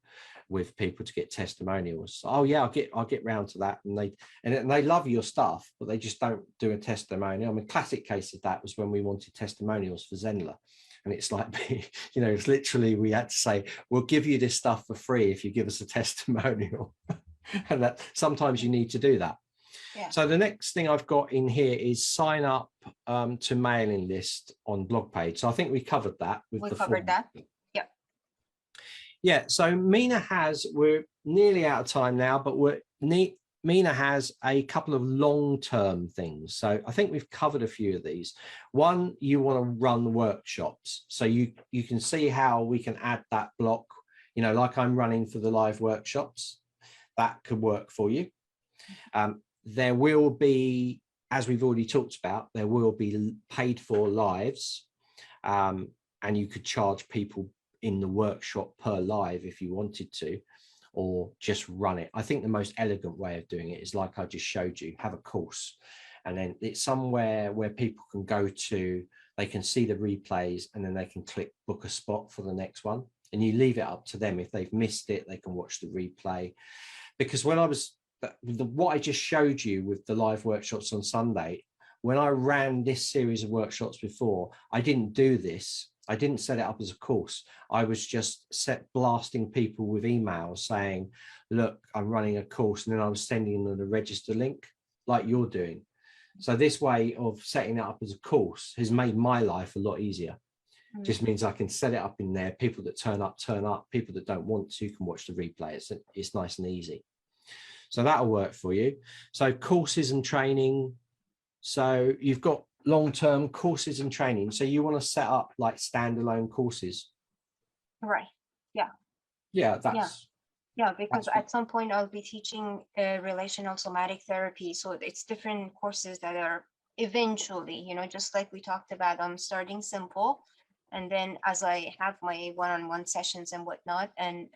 with people to get testimonials. Oh yeah, I'll get round to that, and they love your stuff, but they just don't do a testimonial. I mean, classic case of that was when we wanted testimonials for Zenler, and it's like, it's literally, we had to say, we'll give you this stuff for free if you give us a testimonial. And that sometimes you need to do that. Yeah. So the next thing I've got in here is sign up to mailing list on blog page. So I think we covered that. We covered that. Yeah. Yeah. So Mina we're nearly out of time now, but Mina has a couple of long-term things. So I think we've covered a few of these. One, you want to run workshops. So you can see how we can add that block, like I'm running for the live workshops. That could work for you. There will be, as we've already talked about, there will be paid for lives, and you could charge people in the workshop per live if you wanted to, or just run it. I think the most elegant way of doing it is like I just showed you, have a course, and then it's somewhere where people can go to, they can see the replays, and then they can click book a spot for the next one, and you leave it up to them. If they've missed it, they can watch the replay. Because when what I just showed you with the live workshops on Sunday, when I ran this series of workshops before, I didn't do this. I didn't set it up as a course. I was just blasting people with emails saying, look, I'm running a course, and then I was sending them the register link like you're doing. So this way of setting it up as a course has made my life a lot easier. Just means I can set it up in there. People that turn up. People that don't want to can watch the replay. It's nice and easy. So that'll work for you. So courses and training. So you've got long-term courses and training. So you want to set up like standalone courses. Right. Yeah. Yeah. Because at some point I'll be teaching relational somatic therapy. So it's different courses that are eventually, just like we talked about, I'm starting simple. And then as I have my one-on-one sessions and whatnot, and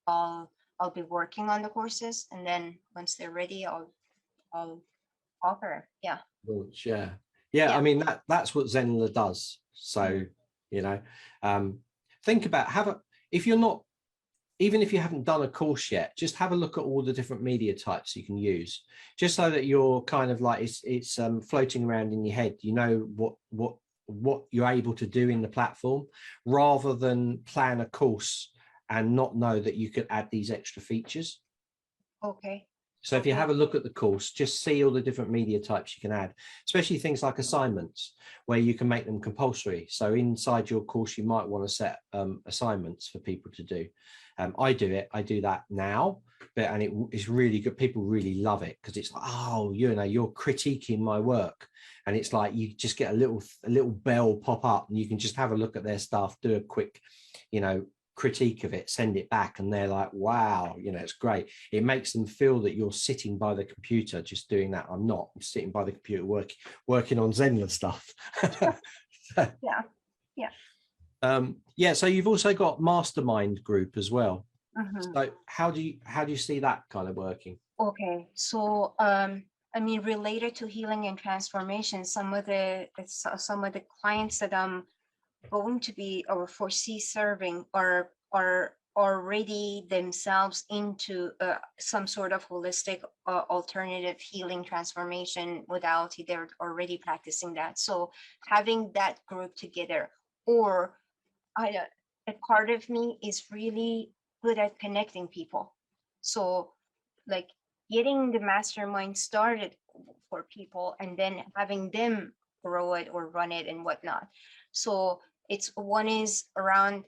I'll be working on the courses, and then once they're ready, I'll offer. Yeah. Launch, yeah. I mean, that's what Zenler does. So, think about even if you haven't done a course yet, just have a look at all the different media types you can use, just so that you're kind of like, it's floating around in your head. What you're able to do in the platform, rather than plan a course and not know that you could add these extra features. Okay. So if you have a look at the course, just see all the different media types you can add, especially things like assignments, where you can make them compulsory. So inside your course, you might want to set assignments for people to do. I do it. I do that now, and it is really good. People really love it because it's like, oh, you're critiquing my work, and it's like you just get a little bell pop up, and you can just have a look at their stuff, do a quick, critique of it, send it back, and they're like, wow, it's great. It makes them feel that you're sitting by the computer just doing that. I'm not. I'm sitting by the computer working on Zenler stuff. Yeah. So you've also got mastermind group as well. Mm-hmm. So how do you see that kind of working? Okay, so related to healing and transformation, some of the clients that I'm going to be or foresee serving are already themselves into some sort of holistic alternative healing transformation modality. They're already practicing that. So having that group together, or a part of me is really good at connecting people. So like getting the mastermind started for people and then having them grow it or run it and whatnot. So one is around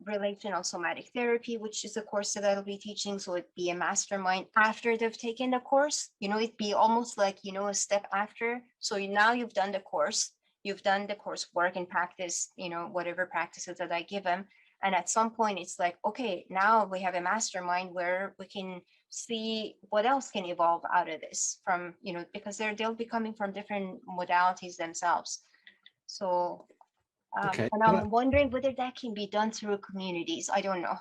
relational somatic therapy, which is a course that I'll be teaching. So it'd be a mastermind after they've taken the course, it'd be almost like, a step after. So now you've done the course, work and practice, whatever practices that I give them. And at some point it's like, okay, now we have a mastermind where we can see what else can evolve out of this from, because they'll be coming from different modalities themselves. So Okay. and I'm wondering whether that can be done through communities. I don't know.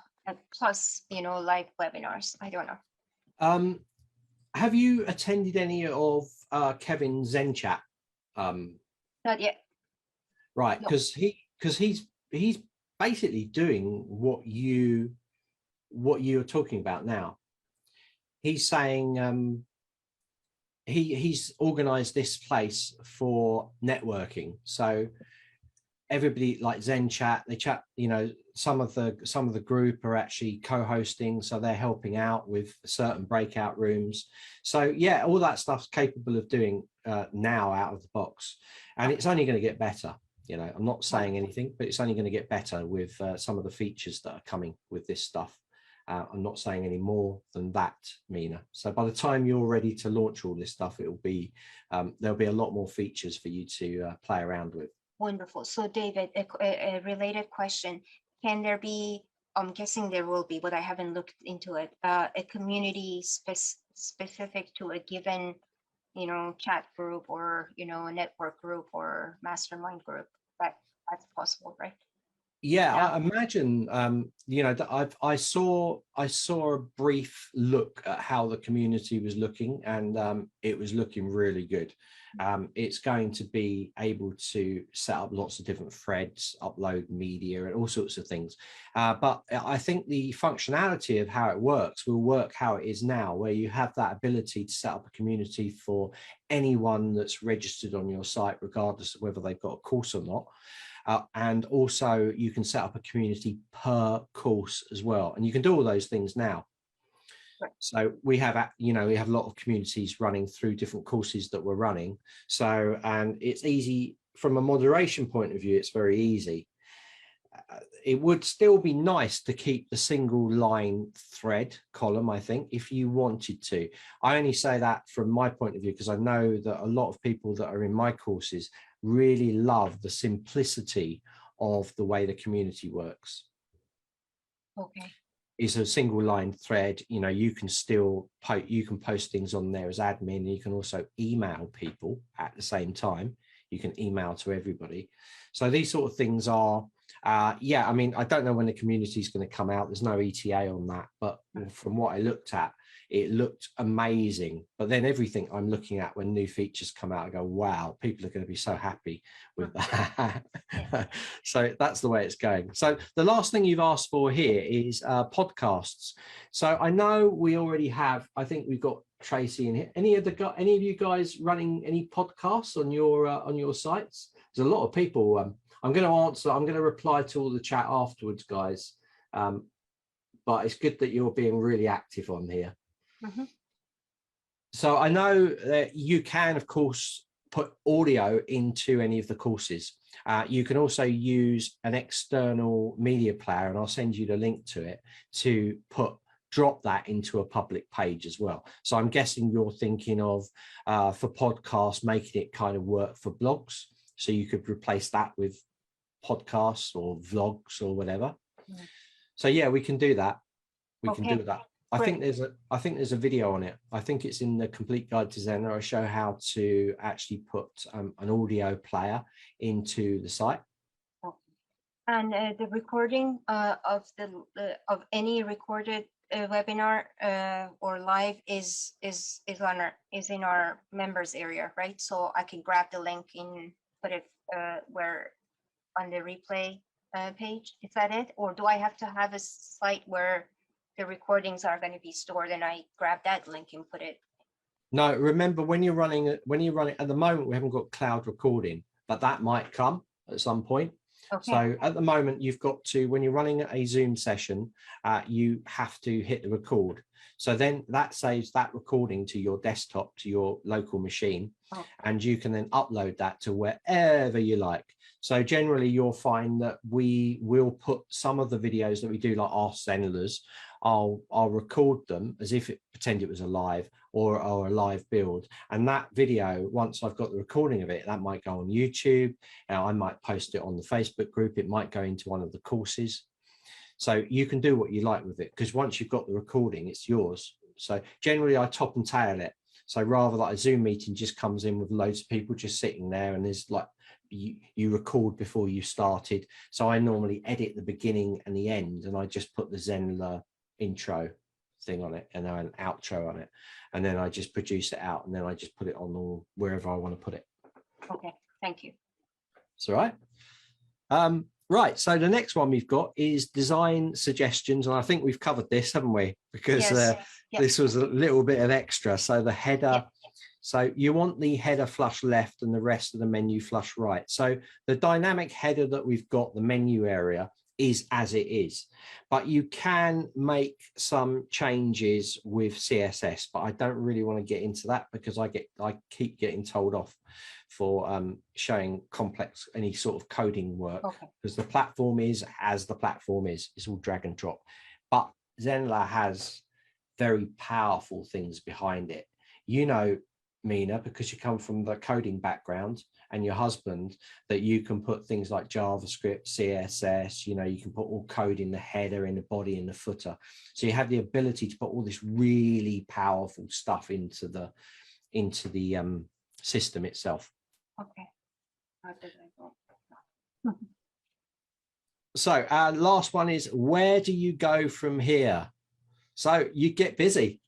Plus, live webinars. I don't know. Have you attended any of Kevin's Zen chat? Not yet. Right, because he's basically doing what you're talking about now. He's saying he's organized this place for networking. So everybody, like Zen chat, they chat, some of the group are actually co-hosting, so they're helping out with certain breakout rooms. So yeah, all that stuff's capable of doing now out of the box, and it's only going to get better. I'm not saying anything, but it's only going to get better with some of the features that are coming with this stuff. I'm not saying any more than that, Mina. So by the time you're ready to launch all this stuff, it'll be there'll be a lot more features for you to play around with. Wonderful. So David, a related question. Can there be, I'm guessing there will be, but I haven't looked into it, a community specific to a given, chat group or, a network group or mastermind group? That's possible, right? Yeah, I imagine, that I saw a brief look at how the community was looking, and it was looking really good. It's going to be able to set up lots of different threads, upload media and all sorts of things. But I think the functionality of how it works will work how it is now, where you have that ability to set up a community for anyone that's registered on your site, regardless of whether they've got a course or not. And also you can set up a community per course as well. And you can do all those things now. Right. So we have a lot of communities running through different courses that we're running. So, and it's easy from a moderation point of view, it's very easy. It would still be nice to keep the single line thread column, I think, if you wanted to. I only say that from my point of view, because I know that a lot of people that are in my courses really love the simplicity of the way the community works. Okay. It's a single line thread. You can still post things on there as admin. You can also email people at the same time. You can email to everybody. So these sort of things are, I don't know when the community is going to come out. There's no ETA on that, but from what I looked at, it looked amazing. But then everything I'm looking at when new features come out, I go, wow, people are going to be so happy with that. So that's the way it's going. So the last thing you've asked for here is podcasts. So I know we already have, I think we've got Tracy in here. Any of you guys running any podcasts on your sites? There's a lot of people. I'm going to reply to all the chat afterwards, guys. But it's good that you're being really active on here. Mhm. So I know that you can, of course, put audio into any of the courses. You can also use an external media player, and I'll send you the link to it, to drop that into a public page as well. So I'm guessing you're thinking of, for podcasts, making it kind of work for blogs. So you could replace that with podcasts or vlogs or whatever. Mm. So yeah, we can do that. We can Okay. do that. I think there's a video on it. I think it's in the Complete Guide to Zenler. I show how to actually put an audio player into the site. And the recording of any recorded webinar or live is in our members area, right? So I can grab the link and put it where on the replay page. Is that it, or do I have to have a site where the recordings are going to be stored and I grab that link and put it? No, remember when you're running at the moment, we haven't got cloud recording, but that might come at some point. Okay. So at the moment, you've got to, when you're running a Zoom session, you have to hit the record. So then that saves that recording to your desktop, to your local machine, and you can then upload that to wherever you like. So generally, you'll find that we will put some of the videos that we do, like our Zenlers, I'll record them as if pretend it was a live or a live build. And that video, once I've got the recording of it, that might go on YouTube. I might post it on the Facebook group. It might go into one of the courses. So you can do what you like with it, because once you've got the recording, it's yours. So generally I top and tail it. So rather like a Zoom meeting just comes in with loads of people just sitting there, and there's like, you record before you started. So I normally edit the beginning and the end, and I just put the Zenler intro thing on it and then an outro on it, and then I just produce it out, and then I just put it on wherever I want to put it. Okay, thank you. It's all right. Right, so the next one we've got is design suggestions, and I think we've covered this, haven't we? Because this was a little bit of extra. So the header, so you want the header flush left and the rest of the menu flush right. So the dynamic header that we've got, the menu area, is as it is, but you can make some changes with CSS, but I don't really want to get into that because I keep getting told off for showing complex any sort of coding work, because the platform is as the platform is. It's all drag and drop, but Zenler has very powerful things behind it. You know, Mina, because you come from the coding background, and your husband, that you can put things like JavaScript, CSS, you know, you can put all code in the header, in the body, in the footer. So you have the ability to put all this really powerful stuff into the system itself. Okay. So our last one is, where do you go from here? So you get busy.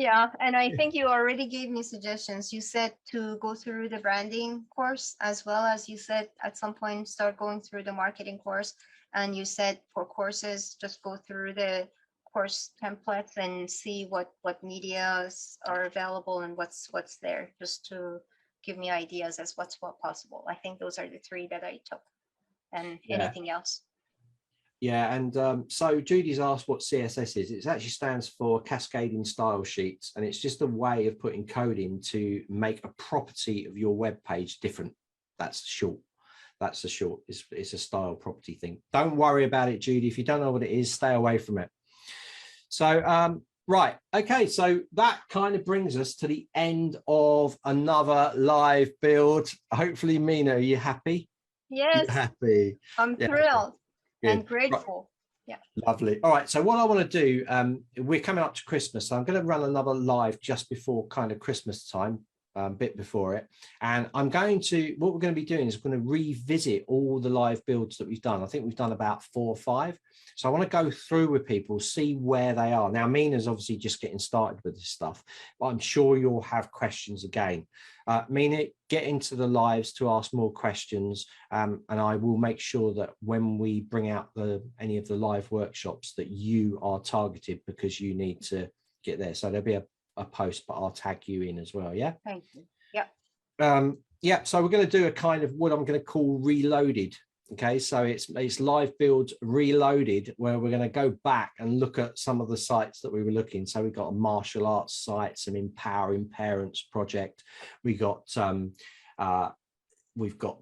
Yeah, and I think you already gave me suggestions. You said to go through the branding course, as well as you said at some point start going through the marketing course. And you said for courses, just go through the course templates and see what medias are available and what's there, just to give me ideas as what's possible. I think those are the three that I took, and anything else. Yeah, and so Judy's asked what CSS is. It actually stands for Cascading Style Sheets, and it's just a way of putting code in to make a property of your web page different. That's short. That's the short. It's a style property thing. Don't worry about it, Judy. If you don't know what it is, stay away from it. So, right. Okay, so that kind of brings us to the end of another live build. Hopefully, Mina, are you happy? Yes. You're happy. I'm thrilled. Good. And grateful. Right. Yeah. Lovely. All right. So what I want to do, we're coming up to Christmas, so I'm going to run another live just before kind of Christmas time, bit before it. And what we're going to be doing is we're going to revisit all the live builds that we've done. I think we've done about 4 or 5. So I want to go through with people, see where they are. Now, Mina's obviously just getting started with this stuff, but I'm sure you'll have questions again. Mina, get into the lives to ask more questions, and I will make sure that when we bring out any of the live workshops that you are targeted, because you need to get there. So there'll be a post, but I'll tag you in as well. Yeah. Thank you. Yeah. Yeah. So we're going to do a kind of what I'm going to call reloaded Okay, so it's live builds reloaded, where we're going to go back and look at some of the sites that we were looking. So we've got a martial arts site, some empowering parents project. We've got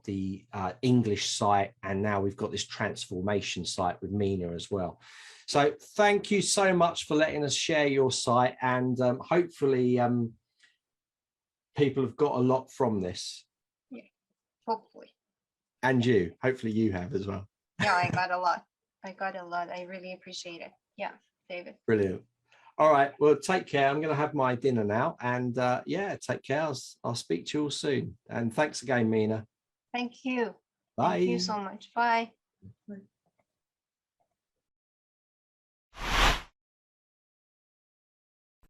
the English site, and now we've got this transformation site with Mina as well. So thank you so much for letting us share your site, and hopefully people have got a lot from this. Yeah, hopefully. And hopefully you have as well. Yeah, I got a lot. I really appreciate it. Yeah, David. Brilliant. All right, well, take care. I'm going to have my dinner now, and yeah, take care. I'll speak to you all soon. And thanks again, Mina. Thank you. Bye. Thank you so much. Bye.